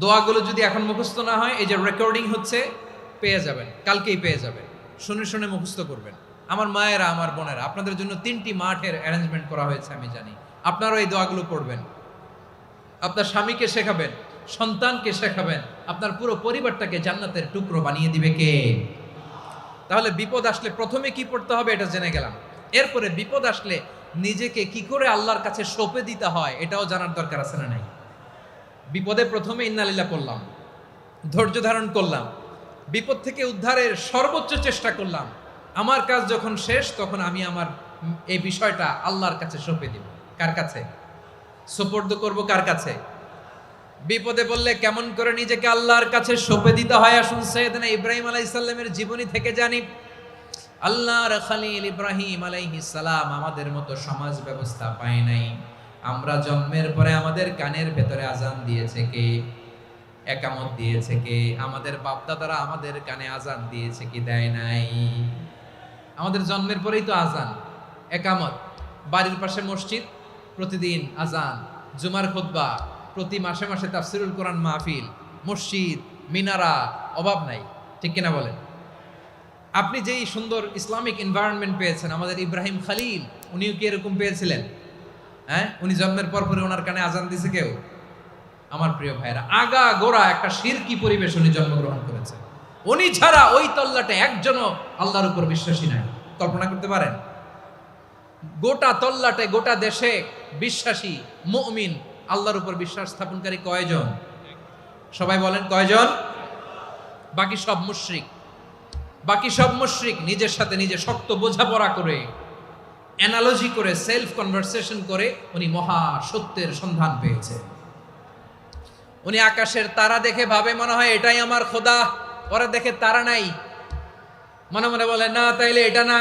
S1: দোয়াগুলো যদি এখন মুখস্থ না হয়, এই যে রেকর্ডিং হচ্ছে পেয়ে যাবেন, কালকেই পেয়ে যাবেন। শুনে শুনে মুখস্থ করবেন। আমার মায়েরা, আমার বোনেরা, আপনাদের জন্য 3টি মাঠের অ্যারেঞ্জমেন্ট করা হয়েছে, আমি জানি। আপনারাও এই দোয়াগুলো পড়বেন, আপনার স্বামীকে শেখাবেন, সন্তানকে শেখাবেন, আপনার পুরো পরিবারটাকে জান্নাতের টুকরো বানিয়ে দিবে কে? তাহলে বিপদ আসলে প্রথমে কি পড়তে হবে এটা জেনে গেলাম। এরপরে বিপদ আসলে নিজেকে কি করে আল্লাহর কাছে সঁপে দিতে হয় এটাও জানার দরকার আছে না নাই? বিপদে প্রথমে ইন্না লিল্লাহ করলাম, ধৈর্য ধারণ করলাম, বিপদ থেকে উদ্ধারের সর্বোচ্চ চেষ্টা করলাম। আমার কাজ যখন শেষ তখন আমি আমার এই বিষয়টা আল্লাহর কাছে সঁপে দিব। কার কাছে সুপর্দ করব? কার কাছে? বিপদে বললে কেমন করে নিজেকে আল্লাহর কাছে সঁপে দিতে হয় আসুন সাইয়েদনা ইব্রাহিম আলাইহিস সালামের জীবনী থেকে জানি। আল্লাহর খলিল ইব্রাহিম আলাইহিস সালাম আমাদের মতো সমাজ ব্যবস্থা পায় নাই। আমরা জন্মের পরে আমাদের কানের ভেতরে আজান দিয়েছে কে? একামত দিয়েছে কে? আমাদের বাপদাদারা আমাদের কানে আজান দিয়েছে কি? দেয় নাই। আমাদের জন্মের পরেই তো আজান, একামত, বাড়ির পাশে মসজিদ, প্রতিদিন আজান, জুমার খুতবা, প্রতি মাসে মাসে তাফসিরুল কোরআন মাহফিল, মসজিদ, মিনারা, অভাব নাই, ঠিক কিনা বলেন? আপনি যেই সুন্দর ইসলামিক এনভায়রনমেন্ট পেয়েছেন, আমাদের ইব্রাহিম খলিল উনিও কি এরকম পেয়েছিলেন? হ্যাঁ, উনি জন্মের পর পরে ওনার কানে আজান দিছে কেউ? আমার প্রিয় ভাইরা, আগা গোড়া একটা শিরকি পরিবেশ উনি জন্মগ্রহণ করেছে। উনি ছাড়া ওই তল্লাটে একজনও আল্লাহর উপর বিশ্বাসী নাই। কল্পনা করতে পারেন? গোটা তল্লাটে, গোটা দেশে বিশ্বাসী মুমিন আল্লাহর উপর বিশ্বাস স্থাপনকারী কয়জন? সবাই বলেন কয়জন? বাকি সব মুশরিক। বাকি সব মুশরিক নিজের সাথে নিজে শক্ত বোঝাপড়া করে, অ্যানালজি করে, সেলফ কনভারসেশন করে উনি মহা সত্যের সন্ধান পেয়েছে। উনি আকাশের তারা দেখে ভাবে মনে হয় এটাই আমার খোদা। ওরা দেখে তারা নাই, মনে মনে বলে না তাইলে এটা না।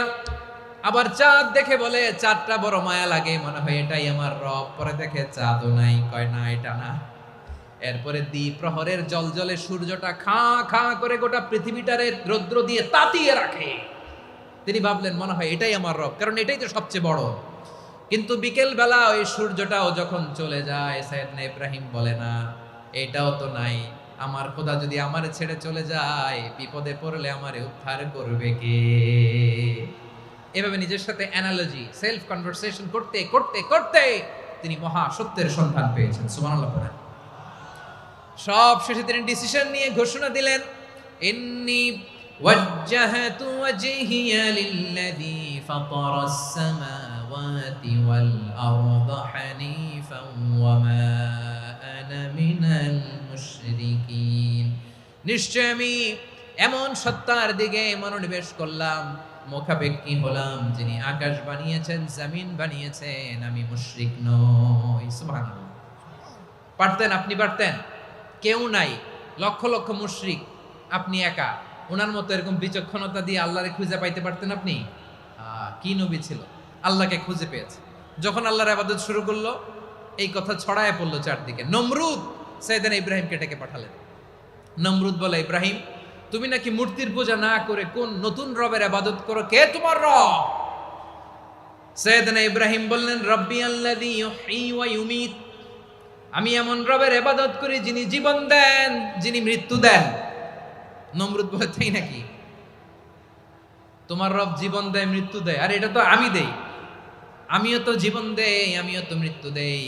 S1: আবার চাঁদ দেখে বলে চাঁদটা বড় মায়া লাগে, মনে হয় এটাই আমার রব। পরে দেখে চাঁদও নাই, কয় না এটা না। এরপরে দ্বীপ প্রহরের জলজলে সূর্যটা খাঁ খাঁ করে গোটা পৃথিবীটারে রৌদ্র দিয়ে তাতিয়ে রাখে। তিনি ভাবলেন মনে হয় এটাই আমার রব, কারণ এটাই তো সবচেয়ে বড়। কিন্তু বিকেল বেলা ওই সূর্যটাও যখন চলে যায়, সাইয়েদনা ইব্রাহিম বলে না এটাও তো নাই। আমার খোদা যদি আমারে ছেড়ে চলে যায়, বিপদে পড়লে আমারে উদ্ধার করবে কে? এভাবে নিজের সাথে অ্যানালজি, সেলফ কনভারসেশন করতে করতে করতে তিনি মহা সত্যের সন্ধান পেয়েছেন। সুবহানাল্লাহ পড়েন। সব শেষে তিনি ডিসিশন নিয়ে ঘোষণা দিলেন, ইন্নী ওয়াজ্জাহাতু ওয়াজহিয়া লিল্লাযী ফাতারাস সামাওয়াতি ওয়াল আরদা হানিফান ওয়া মা আনা মিনাল মুশরিকিন। নিশ্চয় আমি এমন সত্তার দিকে মনোনিবেশ করলাম, মুখাপেক্ষী হলাম, যিনি আকাশ বানিয়েছেন, জমিন বানিয়েছেন, আমি মুশরিক নই। সুবহানাল্লাহ। পারতেন? আপনি পারতেন? কেউ নাই, লক্ষ লক্ষ মুশরিক, আপনি একা। ওনার মতো এরকম বিচক্ষণতা দিয়ে আল্লাহরে খুঁজে পাইতে পারতেন আপনি? কি নবী ছিল, আল্লাহকে খুঁজে পেয়েছে। যখন আল্লাহর ইবাদত শুরু করলো, এই কথা ছড়ায় পড়লো চারদিকে। নমরুদ সাইয়েদনা ইব্রাহিমকে ডেকে পাঠালেন। নমরুদ বলে, ইব্রাহিম তুমি নাকি মূর্তির পূজা না করে কোন নতুন রবের ইবাদত করো, কে তোমার রব? সাইয়েদনা ইব্রাহিম বললেন, রব্বি আল্লাযী ইউহয়ী ওয়া ইউমীত। আমি এমন রবের ইবাদত করি যিনি জীবন দেন, যিনি মৃত্যু দেন। নমরুদ বলে, তাই নাকি? তোমার রব জীবন দেয়, মৃত্যু দেয়? আর এটা তো আমি দেই, আমিও তো জীবন দেই, আমিও তো মৃত্যু দেই।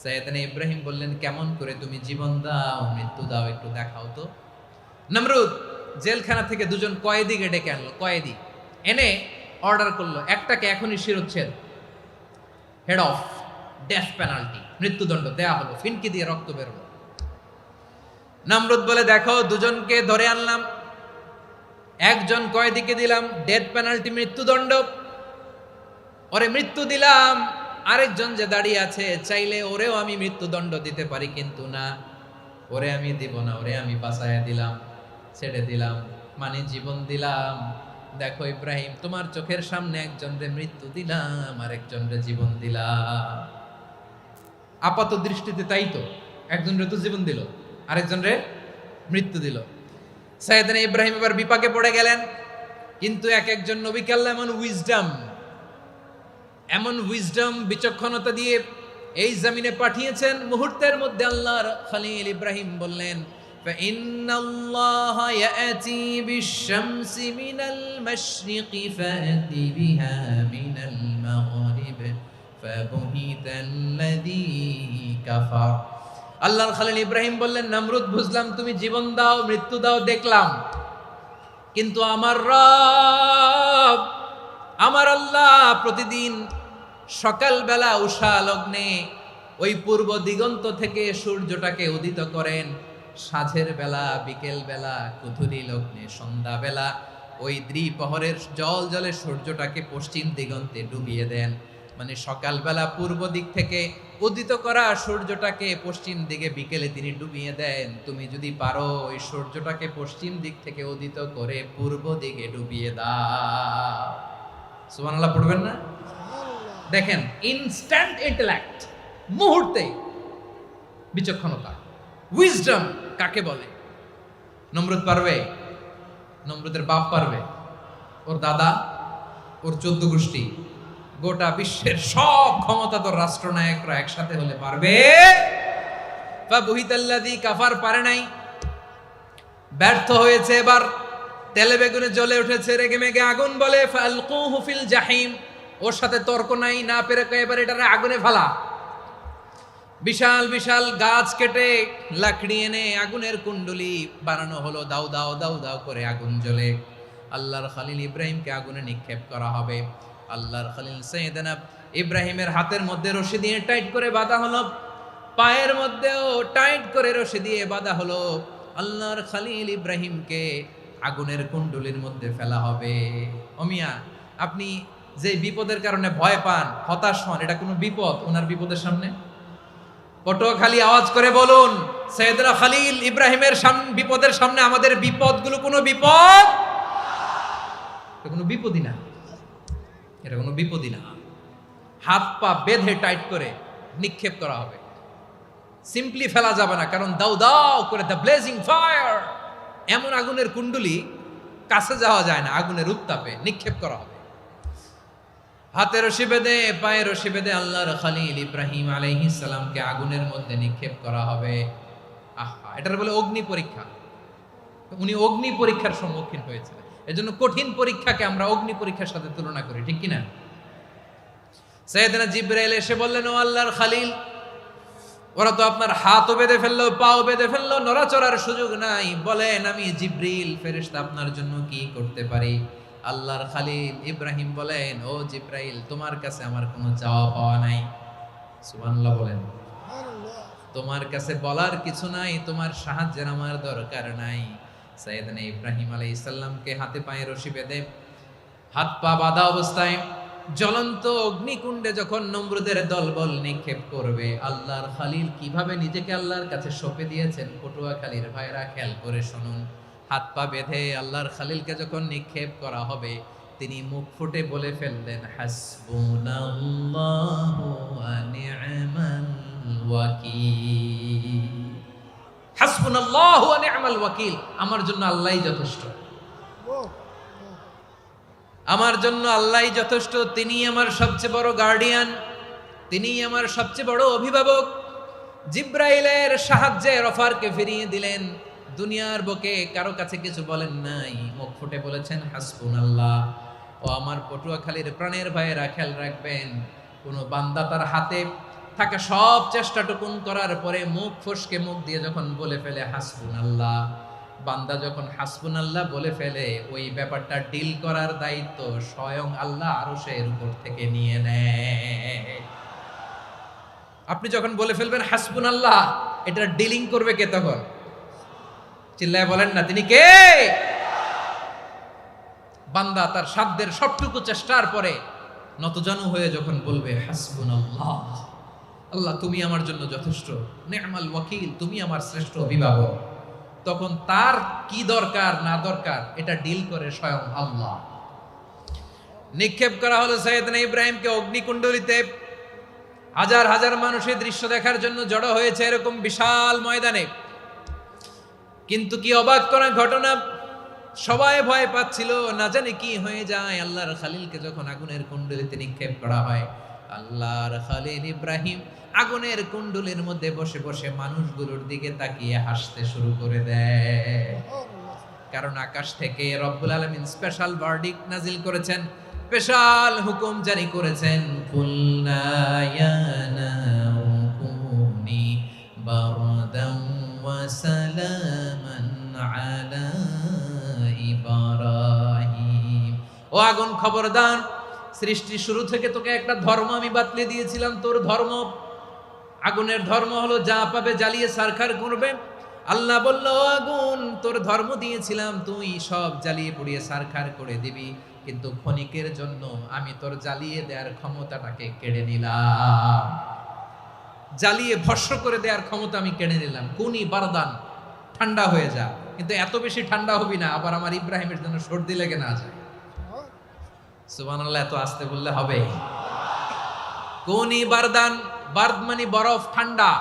S1: সাইয়েদনা ইব্রাহিম বললেন, কেমন করে তুমি জীবন দাও, মৃত্যু দাও, একটু দেখাও তো। নমরুদ জেলখানা থেকে দুজন কয়েদিকে ডেকে আনলো। কয়েদি এনে অর্ডার করলো, একটাকে এখনই শিরোচ্ছেদ, হেড অফ, ডেথ পেনাল্টি, মৃত্যুদণ্ড দেয়া হলো, ফিনকি দিয়ে রক্ত বেরোলো। নমরুদ বলে, দেখো দুজনকে ধরে আনলাম, একজন কয়েদিকে দিলাম ডেথ পেনাল্টি, মৃত্যুদণ্ড, ওরে মৃত্যু দিলাম। আরেকজন যে দাঁড়িয়ে আছে, চাইলে ওরেও আমি মৃত্যুদণ্ড দিতে পারি, কিন্তু না, ওরে আমি দিব না, ওরে আমি বাঁচাইয়া দিলাম, ছেড়ে দিলাম, মানে জীবন দিলাম। দেখো ইব্রাহিম, তোমার চোখের সামনে একজনরে মৃত্যু দিলাম, আরেকজনরে জীবন দিলাম। আপাত দৃষ্টিতে তাই তো, একজনরে তো জীবন দিল, আরেকজনরে মৃত্যু দিল। সাইয়েদনা ইব্রাহিম এবার বিপাকে পড়ে গেলেন। কিন্তু এক একজন নবীকে আল্লাহ এমন উইজডম বিচক্ষণতা দিয়ে এই জমিনে পাঠিয়েছেন, মুহূর্তের মধ্যে আল্লাহর খলিল ইব্রাহিম বললেন, ফাইন্নাল্লাহা ইয়াতি বিশ-শামসি মিনাল মাশরিকি ফাতি বিহা মিনাল মাগরিব ফাবুহিতাল্লাযী কাফার। আল্লাহর খলিল ইব্রাহিম বললেন, নমরুদ বুঝলাম তুমি জীবন দাও, মৃত্যু দাও, দেখলাম, কিন্তু আমার রব, আমার আল্লাহ প্রতিদিন সকালবেলা উষা লগ্নে ওই পূর্ব দিগন্ত থেকে সূর্যটাকে উদিত করেন, সাঁঝের বেলা, বিকেল বেলা, কুথুরি লগ্নে, সন্ধ্যা বেলা ওই দ্বিপ্রহরের জল জলে সূর্যটাকে পশ্চিম দিগন্তে ডুবিয়ে দেন। মানে সকালবেলা পূর্ব দিক থেকে উদিত করা সূর্যটাকে পশ্চিম দিকে বিকেলে তিনি ডুবিয়ে দেন। তুমি যদি পারো ওই সূর্যটাকে পশ্চিম দিক থেকে উদিত করে পূর্ব দিকে ডুবিয়ে দাও। সুবহানাল্লাহ পড়বেন না? দেখেন, ইনস্ট্যান্ট ইন্টেলেক্ট, মুহূর্তে বিচক্ষণতা, উইজডম কাকে বলে? নমরুদ পারবে? নমরুদের বাপ পারবে? ওর দাদা, ওর 14 গোষ্ঠী, গোটা বিশ্বের সব ক্ষমতাধর রাষ্ট্রনায়করা একসাথে হলে পারবে? ফাবুহিতাল্লাযী কাফার পারে নাই, ব্যর্থ হয়েছে। এবার তেলে বেগুনে জ্বলে উঠেছে, রেগে মেগে আগুন বলে, ফালকুহু ফিল জাহিম। ওর সাথে তর্ক নাই, না পেরে এবার এটারে আগুনে ফেলা। বিশাল বিশাল গাছ কেটে লাকড়ি এনে আগুনের কুণ্ডলি বানানো হলো, দাও দাও দাও দাও করে আগুন জ্বলে। আল্লাহর খলিল ইব্রাহিমকে আগুনে নিক্ষেপ করা হবে। আল্লাহর খলিল সাইয়েদনা ইব্রাহিমের হাতের মধ্যে রশি দিয়ে টাইট করে বাঁধা হলো। পায়ের মধ্যেও টাইট করে রশি দিয়ে বাঁধা হলো। আল্লাহর খলিল ইব্রাহিমকে আগুনের কুণ্ডুলির মধ্যে ফেলা হবে। ও মিয়া, আপনি যে বিপদের কারণে ভয় পান, হতাশ হন, এটা কোনো বিপদ ওনার বিপদের সামনে? পটুয়াখালী আওয়াজ করে বলুন, সৈয়দনা খলিল ইব্রাহিমের বিপদের সামনে আমাদের বিপদগুলো কোনো বিপদ? এটা কোনো বিপদই না, এটা কোনো বিপদই না। হাত পা বেঁধে টাইট করে নিক্ষেপ করা হবে, সিম্পলি ফেলা যাবে না, কারণ দাও দাও করে দ্য ব্লেজিং ফায়ার, এমন আগুনের কুণ্ডুলি কাছে যাওয়া যায় না, আগুনের উত্তাপে নিক্ষেপ করা হবে। হাতে রশি বেঁধে পায়ে রশি বেঁধে আল্লাহর খলিল ইব্রাহিম আলাইহিস সালামকে আগুনের মধ্যে নিক্ষেপ করা হবে। আহা, এটার বলে অগ্নি পরীক্ষা। উনি অগ্নি পরীক্ষার সম্মুখীন হয়েছিলেন। এজন্য কঠিন পরীক্ষাকে আমরা অগ্নি পরীক্ষার সাথে তুলনা করি, ঠিক কিনা? সাইয়েদনা জিবরাইল এসে বললেন, ও আল্লাহর খলিল, ওরা তো আপনার হাতও বেঁধে ফেললো, পাও বেঁধে ফেললো, নড়াচড়ার সুযোগ নাই, বলেন আমি জিবরিল ফেরেশতা আপনার জন্য কি করতে পারি? আল্লাহর খলিল ইব্রাহিম বলেন, ও জিবরাইল, তোমার কাছে আমার কোনো চাওয়া পাওয়া নাই। সুবহানাল্লাহ বলেন। তোমার কাছে বলার কিছু নাই, তোমার সাহায্যের আমার দরকার নাই। সাইয়েদনা ইব্রাহিম আলাইহিস সালামকে হাতে পায়ে রশি বেঁধে হাত পা বাঁধা অবস্থায় জ্বলন্ত অগ্নিকুণ্ডে যখন নমরুদের দলবল নিক্ষেপ করবে, আল্লাহর খলিল কিভাবে নিজেকে আল্লাহর কাছে সঁপে দিয়েছেন, পটুয়াখালীর ভাইরা খেয়াল করে শুনুন। হাত পা বেঁধে আল্লাহর খলিলকে যখন নিক্ষেপ করা হবে, তিনি মুখ ফুটে বলে ফেললেন, হাসবুনাল্লাহু ওয়া নি'মাল ওয়াকিল। হাসবুনাল্লাহু ওয়া নি'মাল ওয়াকিল, আমার জন্য আল্লাহই যথেষ্ট, আমার জন্য আল্লাহই যথেষ্ট। তিনি আমার সবচেয়ে বড় গার্ডিয়ান, তিনি আমার সবচেয়ে বড় অভিভাবক। জিব্রাইলের সাহায্যে অফারকে ফিরিয়ে দিলেন, দুনিয়ার বুকে কারো কাছে কিছু বলেন নাই, মুখ ফুটে বলেছেন হাসবুনাল্লাহ। ও আমার পটুয়াখালীর প্রাণের ভাইয়েরা, খেয়াল রাখবেন, কোনো বান্দা তার হাতে থাকা সব চেষ্টাটুকুন করার পরে মুখ ফসকে মুখ দিয়ে যখন বলে ফেলে হাসবুনাল্লাহ, বান্দা যখন হাসবুনাল্লাহ বলে ফেলে, ওই ব্যাপারটা ডিল করার দায়িত্ব স্বয়ং আল্লাহ আরশের উপর থেকে নিয়ে নেয়। আপনি যখন বলে ফেলবেন হাসবুনাল্লাহ, এটা ডিলিং করবে কে তখন? চিল্লায় বলেন না, তিনি কে? বান্দা তার সাধ্যের সবটুকু চেষ্টার পরে নতজানু হয়ে যখন বলবে হাসবুনাল্লাহ, আল্লাহ তুমি আমার জন্য যথেষ্ট, নি'মাল ওয়াকিল, তুমি আমার শ্রেষ্ঠ অভিভাবক, তখন তার কি দরকার না দরকার এটা ডিল করে স্বয়ং আল্লাহ। নিক্ষেপ করা হলো সাইয়েদনা ইব্রাহিমকে অগ্নিকুণ্ডলিতে। হাজার হাজার মানুষের দৃশ্য দেখার জন্য জড়ো হয়েছে এরকম বিশাল ময়দানে। কিন্তু কি অবাক করা ঘটনা, সবাই ভয় পাচ্ছিল, না জানে কি হয়ে যায়। আল্লাহর খলিলকে যখন আগুনের কুণ্ডলিতে নিক্ষেপ করা হয়, আল্লাহর খলিল ইব্রাহিম আগুনের কুণ্ডুলির মধ্যে বসে বসে মানুষগুলোর দিকে তাকিয়ে হাসতে শুরু করে দেয়। কারণ আকাশ থেকে রব্বুল আলামিন স্পেশাল ভার্ডিক্ট নাজিল করেছেন, স্পেশাল হুকুম জারি করেছেন, কুলনা ইয়া নারু কুনি বারদান ওয়া সালামান আলা ইব্রাহিম। ও আগুন, খবরদার, সৃষ্টি শুরু থেকে তোকে একটা ধর্ম আমি বাতলে দিয়েছিলাম, তোর ধর্ম, আগুনের ধর্ম হলো যা পাবে জ্বালিয়ে সারখার করবে। আল্লাহ বলল, ও আগুন, তোর ধর্ম দিয়েছিলাম, তুই সব জ্বালিয়ে পুড়িয়ে সারখার করে দিবি, কিন্তু ক্ষণিকের জন্য আমি তোর জ্বালিয়ে দেওয়ার ক্ষমতাটাকে কেড়ে নিলাম, জ্বালিয়ে ভস্ম করে দেওয়ার ক্ষমতা আমি কেড়ে নিলাম। কুনি বারদান, ঠান্ডা হয়ে যা, কিন্তু এত বেশি ঠান্ডা হবি না আবার আমার ইব্রাহিমের জন্য সর্দি লেগে না যায়। সুবহানাল্লাহ, এত আস্তে বললে হবে? কুনি বারদান, বার্দ মানে বরফ, ঠান্ডা,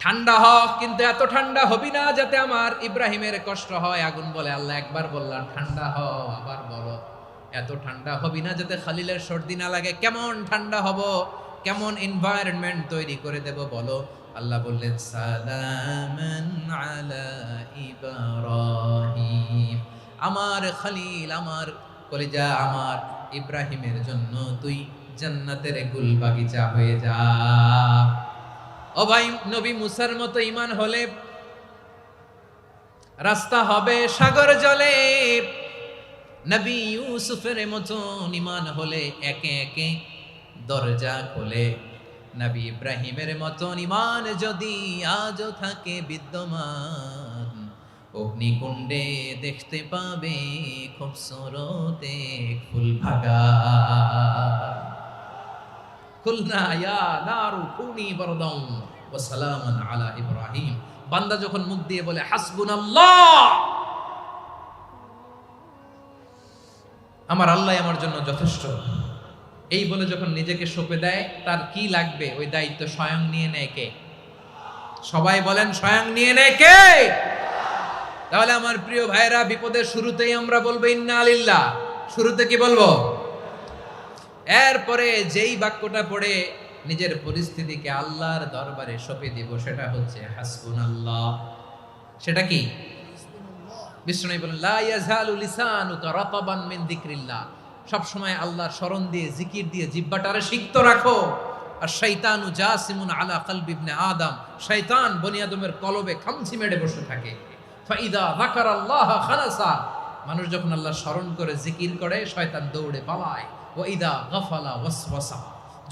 S1: ঠান্ডা হ, কিন্তু এত ঠান্ডা হবি না যাতে আমার ইব্রাহিমের কষ্ট হয়। আগুন বলে, আল্লাহ একবার বললাম ঠান্ডা হ, আবার বলো এত ঠান্ডা হবি না যাতে খলিলের সর্দি না লাগে। কেমন ঠান্ডা হব, কেমন এনভায়রনমেন্ট তৈরি করে দেব বলো? আল্লাহ বললেন, সালামান আলা ইব্রাহিম, আমার খলিল, আমার কলিজা, আমার ইব্রাহিমের জন্য তুই জান্নাতের গুল বাগিচা হয়ে যা। ও ভাই, নবী মুসার মতো ঈমান হলে রাস্তা হবে সাগর জলে, নবী ইউসুফের মতো ঈমান হলে একে একে দরজা খোলে। নবী ইব্রাহিমের মতন ঈমান যদি আজও থাকে বিদ্যমান, অগ্নিকুণ্ডে দেখতে পাবে খুবসুরত এক ফুল বাগান। কুলনা ইয়া নারু কুনি বারদান ওয়া সালামান আলা ইব্রাহিম। বান্দা যখন মুখ দিয়ে বলে হাসবুনাল্লাহ, আমার আল্লাহ আমার জন্য যথেষ্ট, এই বলে যখন নিজেকে সঁপে দেয়, তার কি লাগবে ওই দায়িত্ব স্বয়ং নিয়ে নেয় কে? সবাই বলেন স্বয়ং নিয়ে নেয় কে? তাহলে আমার প্রিয় ভাইরা, বিপদের শুরুতেই আমরা বলবো ইন্না লিল্লাহ। শুরুতে কি বলবো? এরপরে যেই বাক্যটা পড়ে নিজের পরিস্থিতিকে আল্লাহর দরবারে সঁপে দিব, সেটা হচ্ছে হাসবুনাল্লাহ। সেটা কি? বিষ্ণু বলেন লা ইয়াজালু লিসানুকা রাতাবান মিন যিকরিল্লাহ। সব সময় আল্লাহর স্মরণ দিয়ে, জিকির দিয়ে জিহ্বাটারে সিক্ত রাখো। আর শয়তানু জাসিমুন আলা কলবি ইবনে আদম, শয়তান বনি আদমের কলবে খামচি মেরে বসে থাকে। ফাইদা যাকারাল্লাহ খালাসা, মানুষ যখন আল্লাহর স্মরণ করে জিকির করে, শয়তান দৌড়ে পালায়। ওয়া ইদা গাফালা ওয়াসওয়াসা,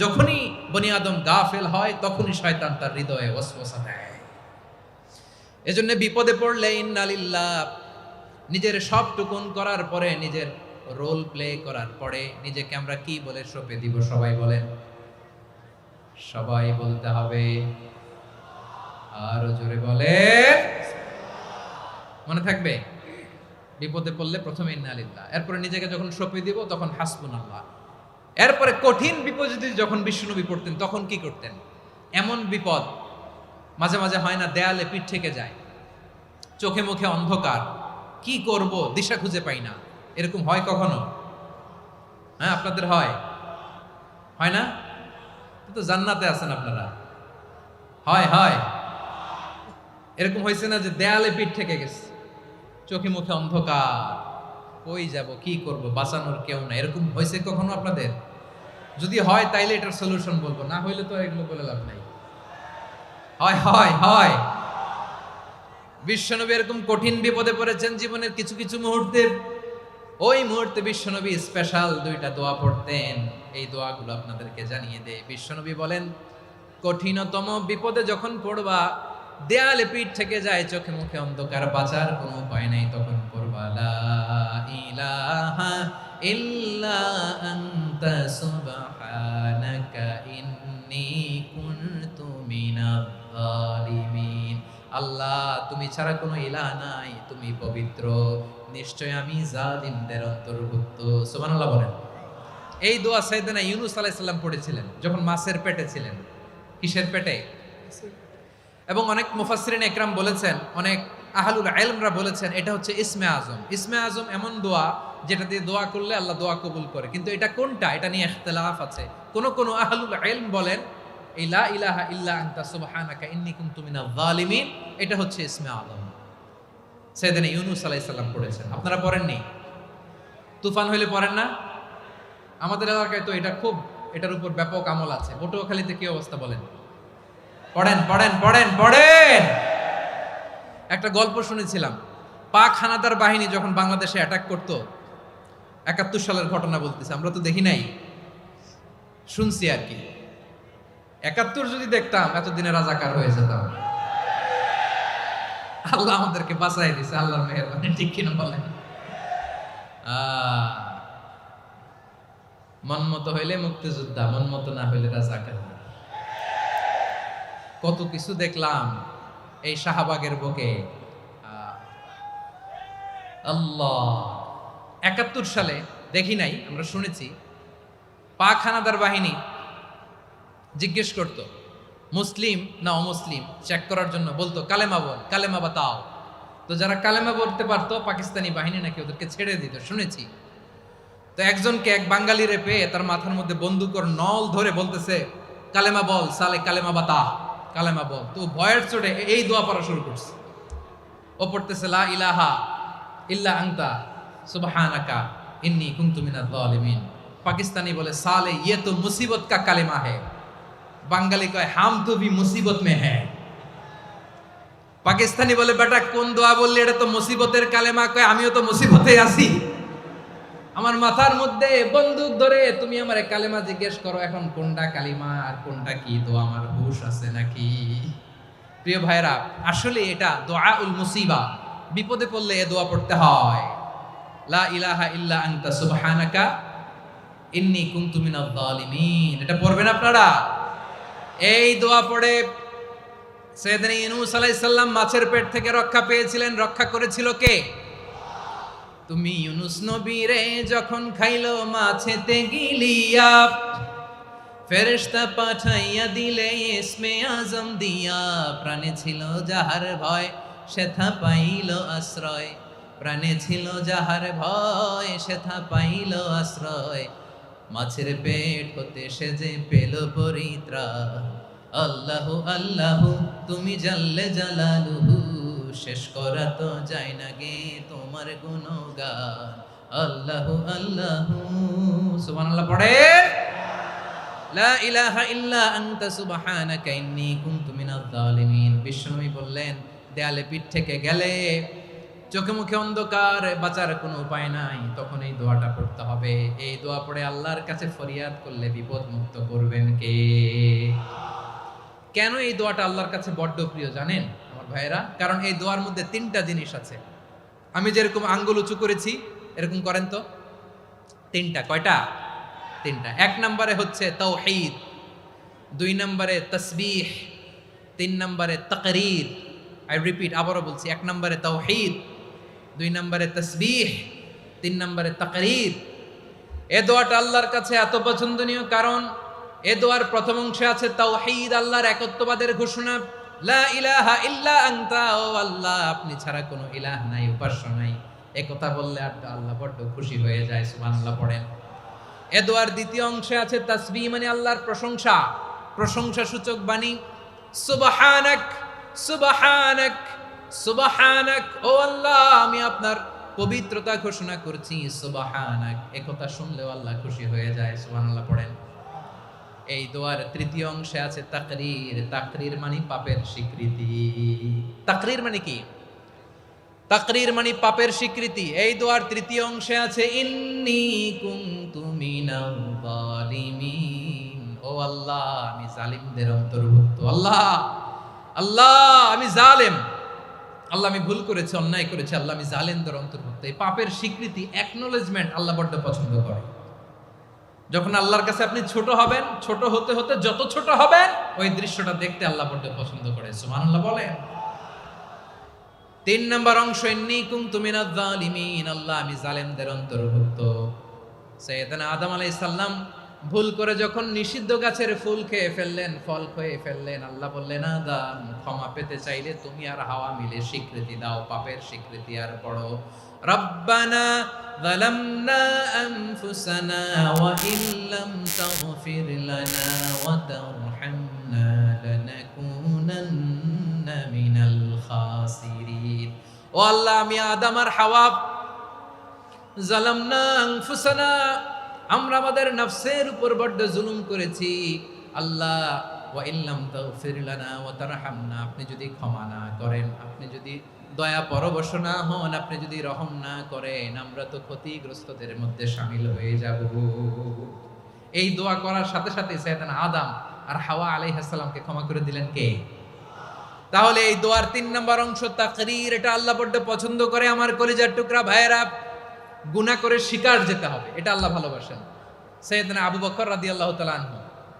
S1: যখনই বনি আদম গাফেল হয়, তখনই শয়তান তার হৃদয়ে ওয়াসওয়াসা দেয়। এজন্য বিপদে পড়লে ইন্না লিল্লাহ, নিজের সব টুকুন করার পরে, নিজের রোল প্লে করার পরে নিজেকে আমরা কি বলে সঁপে দিব? সবাই বলেন, সবাই বলতে হবে। আরো জোরে বলে, মনে থাকবে? বিপদে পড়লে প্রথমে ইন্না লিল্লাহ, এরপরে নিজেকে যখন সঁপে দিব তখন হাসবুনাল্লাহ। এরপরে কঠিন বিপদে যখন বিশ্বনবী পড়তেন তখন কি করতেন? এমন বিপদ মাঝে মাঝে হয় না, দেয়ালে পিঠ থেকে যায়, চোখে মুখে অন্ধকার, কি করব দিশা খুঁজে পাই না, এরকম হয় কখনো? হ্যাঁ, আপনাদের হয়? হয় না? তো জান্নাতে আছেন আপনারা। হয় হয় এরকম হয়েছে না যে দেয়ালে পিঠ থেকে গেছে, চোখে মুখে অন্ধকার, কই যাব, কি করব, বাঁচানোর কেউ না, এরকম হয়েছে কখনো আপনাদের? যদি হয় তাইলে এটার সলিউশন বলবো, না হইলে তো এগুলো বলে লাভ নাই। হয় হয় হয় বিশ্বনবী এরকম কঠিন বিপদে পড়েছেন জীবনের কিছু কিছু মুহূর্তে। ওই মুহূর্তে বিশ্বনবী স্পেশাল দুইটা দোয়া পড়তেন। এই দোয়াগুলো আপনাদেরকে জানিয়ে দেয়। বিশ্বনবী বলেন, কঠিনতম বিপদে যখন পড়বা, দেয়ালে পিঠ থেকে যায়, চোখে মুখে অন্ধকার, বাঁচার কোনো উপায় নাই, তখন পড়বা লা ইলাহা ইল্লা আনতা সুবহানাকা ইন্নী কুনতু মিনাজ জালিমিন। আল্লাহ, তুমি ছাড়া কোনো ইলাহ নাই, তুমি পবিত্র, নিশ্চয় আমি জালিমদের অন্তর্ভুক্ত। সুবহানাল্লাহ বলেন। এই দোয়া সাইয়েদনা ইউনূস আলাইহিস সালাম পড়েছিলেন যখন মাছের পেটে ছিলেন। কিসের পেটে? এবং অনেক মুফাসসিরিন ইকরাম বলেছেন, অনেক আহলুল ইলমরা বলেছেন, এটা হচ্ছে ইসমে আজম। ইসমে আজম এমন দোয়া যেটা দিয়ে দোয়া করলে আল্লাহ দোয়া কবুল করে, কিন্তু এটা কোনটা, এটা নিয়ে ইখতিলাফ আছে। কোন কোন আহলুল ইলম বলেন এই লা ইলাহা ইল্লা আনতা সুবহানাকা ইন্নী কুনতু মিনাজ জালিমিন, এটা হচ্ছে ইসমে আজম। সাইয়েদনা ইউনূস আলাইহিস সালাম পড়েছেন। আপনারা পড়েননি? তুফান হইলে পড়েন না? আমাদের এলাকায় তো এটা খুব, এটার উপর ব্যাপক আমল আছে। পটুয়াখালীতে কি অবস্থা বলেন? পড়েন পড়েন পড়েন পড়েন। একটা গল্প শুনেছিলাম, পাক হানাদার বাহিনী যখন বাংলাদেশে অ্যাটাক করতো, ৭১ সালের ঘটনা বলতেছে, আমরা তো দেখি নাই, শুনছি আর কি। ৭১ যদি দেখতাম এতদিনে রাজাকার হয়ে যেতাম। আল্লাহ আমাদেরকে বাঁচাই দিছে, আল্লাহর মেহেরবানি, ঠিক কিনা বলেন? মন মতো হইলে মুক্তিযোদ্ধা, মন মতো না হইলে রাজাকার। কত কিছু দেখলাম এই শাহবাগের বুকে। আল্লাহ, ৭১ সালে দেখি নাই, আমরা শুনেছি, পাক হানাদার বাহিনী জিজ্ঞেস করত মুসলিম না অমুসলিম চেক করার জন্য, বলতো কালেমা বল, কালেমা বাতাও। তো যারা কালেমা বলতে পারতো পাকিস্তানি বাহিনী নাকি ওদেরকে ছেড়ে দিত, শুনেছি। তো একজনকে, এক বাঙালিরে পেয়ে তার মাথার মধ্যে বন্দুকর নল ধরে বলতেছে কালেমা বল সালে, কালেমা বাতা, কালেমা বল। তো ভয়ের চোটে এই দোয়া পড়া শুরু করছে। ও পড়তেছে লা ইলাহা ইল্লা আনতা সুবহানাকা ইন্নী কুনতু মিনাজ জালিমিন। পাকিস্তানি বলে সালে ইয়ে তো মুসিবত কা কালেমা है। বাঙালি কয় হাম তো ভি মুসিবত মে হ্যায়। পাকিস্তানি বলে বেটা কোন দোয়া বললি, এটা তো মুসিবতের কালেমা। কয় আমিও তো মুসিবতে আছি। আমার মাথার মধ্যে বন্দুক ধরে তুমি আমারে কালেমা জিজ্ঞেস করো, এখন কোনটা কালিমা আর কোনটা কি, তো আমার হুশ আছে নাকি? প্রিয় ভাইরা, আসলে এটা দুআউল মুসিবা, বিপদে পড়লে এ দোয়া পড়তে হয়। লা ইলাহা ইল্লা আনতা সুবহানাকা ইন্নী কুনতু মিনাজ জালিমিন। এটা পড়বেন আপনারা। এই দোয়া পড়ে সাইয়েদনা ইউনূস আলাইহিস সালাম মাছের পেট থেকে রক্ষা পেয়েছিলেন। রক্ষা করেছিল কে? তুমি ইউনূস নবীরে যখন খাইলো মাছেতে গিলিয়া, ফেরেশতা পাঠাইয়া দিলে ইসমে আজম দিয়া, প্রাণে ছিল যাহার ভয় সেথা পাইল আশ্রয়, প্রাণে ছিল যাহার ভয় সেথা পাইল আশ্রয়, মাছের পেট হতে সে যে পেল পরিত্রাণ। আল্লাহু আল্লাহু তুমি জাল্লে জালালুহু, শেষ করা তো যায় না গে তোমার গুণগান। আল্লাহু আল্লাহু, সুবহানাল্লাহ পড়ে। লা ইলাহা ইল্লা আনতা সুবহানাকা ইন্নী কুনতু মিনাজ জালিমিন। বিশ্বনবী বললেন, দেয়ালে পিঠ থেকে গেলে, চোখে মুখে অন্ধকার, বাঁচার কোনো উপায় নাই, তখন এই দোয়াটা পড়তে হবে। এই দোয়া পড়ে আল্লাহর কাছে ফরিয়াদ করলে বিপদ মুক্ত করবেন কে? কেন এই দোয়াটা আল্লাহর কাছে বড্ড প্রিয় জানেন আমার ভাইয়েরা? কারণ এই দোয়ার মধ্যে তিনটা জিনিস আছে। আমি যেরকম আঙ্গুল উঁচু করেছি এরকম করেন তো। তিনটা। কয়টা? তিনটা। এক নম্বরে হচ্ছে তাওহীদ, দুই নম্বরে তাসবিহ, তিন নম্বরে তাকরীর। আই রিপিট, আবারও বলছি, এক নম্বরে তাওহীদ, দুই নম্বরে তাসবিহ, তিন নম্বরে তাকরীর। এ দোয়াটা আল্লাহর কাছে এত পছন্দনীয় কারণ এ দোয়ার প্রথম অংশে আছে তাওহীদ, আল্লাহর একত্ববাদের ঘোষণা। লা ইলাহা ইল্লা আনতা, ও আল্লাহ আপনি ছাড়া কোনো ইলাহ নাই, উপাস্য নাই। এ কথা বললে আল্লাহ বড্ড খুশি হয়ে যায়। সুবহানাল্লাহ পড়েন। এ দোয়ার দ্বিতীয় অংশে আছে তাসবিহ, মানে আল্লাহর প্রশংসা, প্রশংসা সূচক বাণী। সুবহানাক সুবহানাক সুবহানাক, ও আল্লাহ আমি আপনার পবিত্রতা ঘোষণা করছি। সুবহানাক, এ কথা শুনলেও আল্লাহ খুশি হয়ে যায়। সুবহানাল্লাহ পড়েন। এই দোয়ার তৃতীয় অংশে আছে তাকরীর। তাকরীর মানে পাপের স্বীকৃতি। তাকরীর মানে কি? তাকরীর মানে পাপের স্বীকৃতি। এই দোয়ার তৃতীয় অংশে আছে ইন্নী কুনতু মিনাল জালিমিন, ও আল্লাহ আমি জালিমদের অন্তর্ভুক্ত। আল্লাহ আল্লাহ আমি জালেম, আল্লাহ আমি ভুল করেছি, অন্যায় করেছি, আল্লাহ আমি জালেমদের অন্তর্ভুক্ত। এই পাপের স্বীকৃতি, অ্যাকনোলেজমেন্ট আল্লাহ বড্ড পছন্দ করে। যখন আল্লাহর কাছে আপনি ছোট হবেন, ছোট হতে হতে যত ছোট হবেন, ওই দৃশ্যটা দেখতে আল্লাহ বড্ড পছন্দ করে। সুবহানাল্লাহ বলেন। তিন নম্বর অংশ ইন্নী কুনতু মিনাজ জালিমিন, আল্লাহ আমি জালেমদের অন্তর্ভুক্ত। সাইয়েদনা আদম আলাইহিস সালাম ভুল করে যখন নিষিদ্ধ গাছের ফুল খেয়ে ফেললেন, ফল খেয়ে ফেললেন, আল্লাহ বললেন আদম ক্ষমা পেতে চাইলে তুমি আর হাওয়া মিলে স্বীকৃতি দাও, পাপের স্বীকৃতি আর পড়ো। রব্বানা যালামনা আনফুসানা ওয়া ইল্লাম তাগফির লানা ওয়া তারহামনা লানাকুনান্না মিনাল খাসিরিন। ও আল্লাহ আমি আদম আর হাওয়া যালামনা আনফুসানা, আমরা আমাদের নফসের উপর বড্ড জুলুম করেছি। আল্লাহ ওয়া ইল্লাম তাগফির লানা ওয়া তারহামনা, আপনি যদি ক্ষমা না করেন, আপনি যদি দয়া পরবশ না হন, আপনি যদি রহম না করেন, আমরা তো ক্ষতিগ্রস্তদের মধ্যে শামিল হয়ে যাব। এই দোয়া করার সাথে সাথে সাইয়েদনা আদম আর হাওয়া আলাইহিস সালামকে ক্ষমা করে দিলেন কে? তাহলে এই দোয়ার তিন নম্বর অংশ তাকরীর, এটা আল্লাহ বড্ড পছন্দ করে। আমার কলিজার টুকরা ভাইয়েরা, গুনাহ করে শিকার যেতে হবে, এটা আল্লাহ ভালোবাসেন। সাইয়েদনা আবু বকর রাদিয়াল্লাহু তাআলা আনহু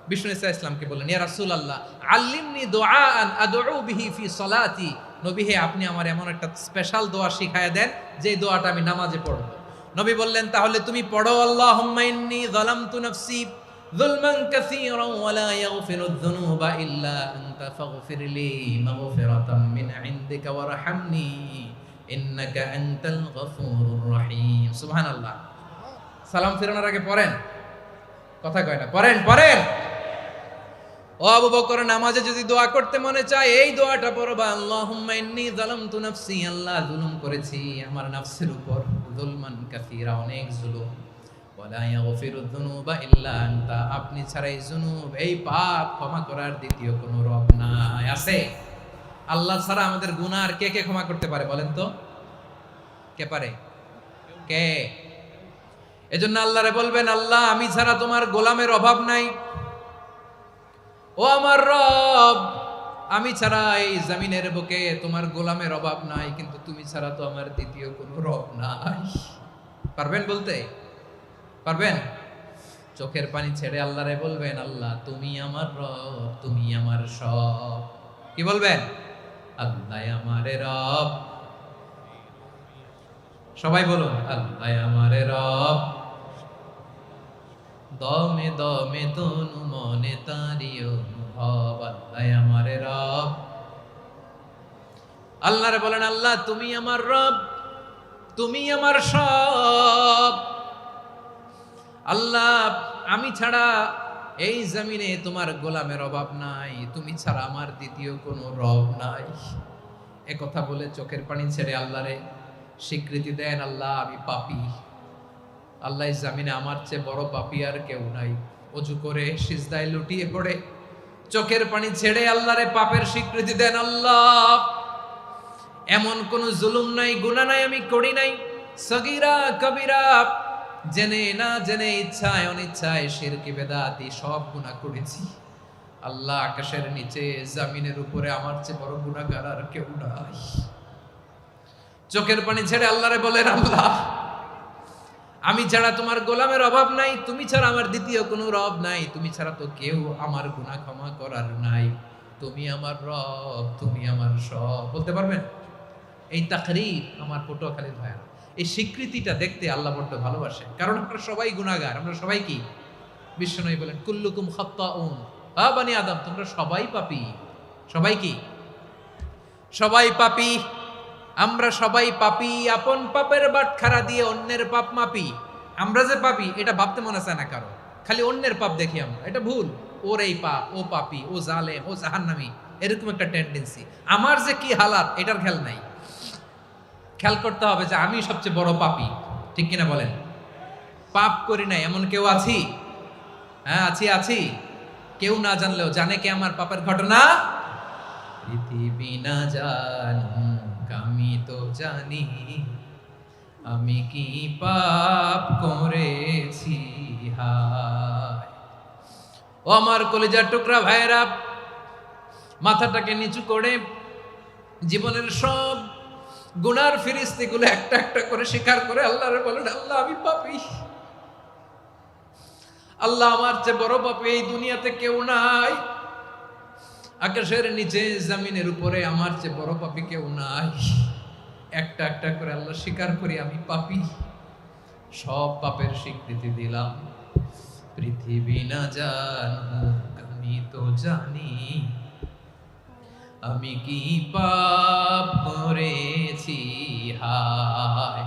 S1: বিষ্ণু ইসা ইসলামকে বললেন, ইয়া রাসূলুল্লাহ আল্লিমনি দুআআন আদউ বিহি ফি সলাতি, নবী হে আপনি আমার এমন একটা স্পেশাল দোয়া শিখায়া দেন যে দোয়াটা আমি নামাজে পড়ব। নবী বললেন, তাহলে তুমি পড়ো আল্লাহুম্মা ইন্নী যালামতু নাফসি যুলমান কাসীরান ওয়া লা ইয়াগফিরুয যুনুবা ইল্লা আনতা ফাগফিরলি মাগফিরাতাম মিন ইনদিকা ওয়ারহামনি ইন্নাকা আনতাল গফুরুর রহিম। সুবহানাল্লাহ। সালাম ফিরানোর আগে পড়েন, কথা কয় না, পড়েন পড়েন। ও আবু বকর, নামাজে যদি দোয়া করতে মনে চায় এই দোয়াটা পড়বা, আল্লাহুম্মা ইন্নী যালামতু নাফসি, আল্লাহ জুলুম করেছি আমার নফসের উপর, যুলমান কাসীরা, অনেক জুলুম, ওয়া লা ইয়াগফিরুয যুনুবা ইল্লা আনতা, আপনি ছাড়া এই জুনুব, এই পাপ ক্ষমা করার দ্বিতীয় কোনো রব নাই। আছে? আল্লাহ ছাড়া আমাদের গুনাহ আর কে কে ক্ষমা করতে পারে বলেন তো? কে পারে? কে? এজন্য আল্লাহরে বলবেন, আল্লাহ আমি ছাড়া তোমার গোলামের অভাব নাই। ও আমার রব, আমি ছাড়া এই জমিনের বুকে তোমার গোলামের অভাব নাই, কিন্তু তুমি ছাড়া তো আমার দ্বিতীয় কোনো রব নাই। পারবেন বলতে? পারবেন? চোখের পানি ছেড়ে আল্লাহরে বলবেন, আল্লাহ তুমি আমার রব, তুমি আমার সব। কি বলবেন? আল্লাহ আমারে রব। সবাই বলুন, আল্লাহ আমারে রব, দমে দমে তনু মনে তারি অনুভব। আল্লাহ আমারে রব। আল্লাহরে বলেন, আল্লাহ তুমি আমার রব, তুমি আমার সব। আল্লাহ আমি ছাড়া এই জমিনে তোমার গোলামের অভাব নাই, তুমি ছাড়া আমার দ্বিতীয় কোনো রব নাই। একথা বলে চোখের পানি ছেড়ে আল্লাহরে স্বীকৃতি দেন, আল্লাহ আমি পাপী। আল্লাহ জামিনে আমার চেয়ে বড় পাপী আর কেউ নাই। অজু করে সিজদায় লুটিয়ে পড়ে চোখের পানি ছেড়ে আল্লাহরে পাপের স্বীকৃতি দেন, আল্লাহ এমন কোন জুলুম নাই, গুনাহ নাই আমি করি নাই, সগীরা কবিরা, জেনে না জেনে, ইচ্ছায় অনিচ্ছায়, শিরকি বেদাতি সব গুনাহ করেছি। আল্লাহ আকাশের নিচে জমিনের উপরে আমার চেয়ে বড় গুনাহগার আর কেউ নাই। চোখের পানি ছেড়ে আল্লাহরে বলেন, আল্লাহ আমি ছাড়া তোমার গোলামের অভাব নাই, তুমি ছাড়া আমার দ্বিতীয় কোনো রব নাই, তুমি ছাড়া তো কেউ আমার গুনাহ ক্ষমা করার নাই, তুমি আমার রব, তুমি আমার সব। বলতে পারবেন? এই তাকরীর আমার পটুয়াখালীর ভাইয়া, এই স্বীকৃতিটা দেখতে আল্লাহ বড্ড ভালোবাসে। কারণ আমরা সবাই গুনাহগার, আমরা সবাই কি? বিশ্বনবী বলেন, কুল্লুকুম খাত্তাউন, আ বানি আদম তোমরা সবাই পাপী। সবাই কি? সবাই পাপী। আমরা সবাই পাপী, আপন পাপের বাটখারা দিয়ে অন্যের পাপ মাপি। আমরা যে পাপী এটা ভাবতে মনে চায় না কারো, খালি অন্যের পাপ দেখি আমরা, এটা ভুল। ওর এই পাপ, ও পাপী, ও জালেম, ও জাহান্নামী, এরকম একটা টেন্ডেন্সি। আমার যে কি হালাত এটার খেয়াল নাই। খেয়াল করতে হবে যে আমি সবচেয়ে বড় পাপী, ঠিক কিনা বলেন? পাপ করি নাই এমন কেউ আছি? হ্যাঁ আছি। কেউ না জানলেও জানে কে আমার পাপের ঘটনা? পৃথিবী না জানুক আমি তো জানি, আমি কি পাপ করেছি হায়। ও আমার কলিজার টুকরা ভাইরা, মাথাটাকে নিচু করে জীবনের সব গুনার ফিরিস্তিগুলো একটা একটা করে স্বীকার করে আল্লাহরে বলেন, আল্লাহ আমি পাপী। আল্লাহ আমার চেয়ে বড় পাপী এই দুনিয়াতে কেউ নাই। আকাশের নিচে জমিনের উপরে আমার চেয়ে বড় পাপী কেউ নাই। একটা একটা করে আল্লাহ স্বীকার করি আমি পাপী। সব পাপের স্বীকৃতি দিলাম। পৃথিবী না জানুক আমি তো জানি, আমি কি পাপ করেছি হায়।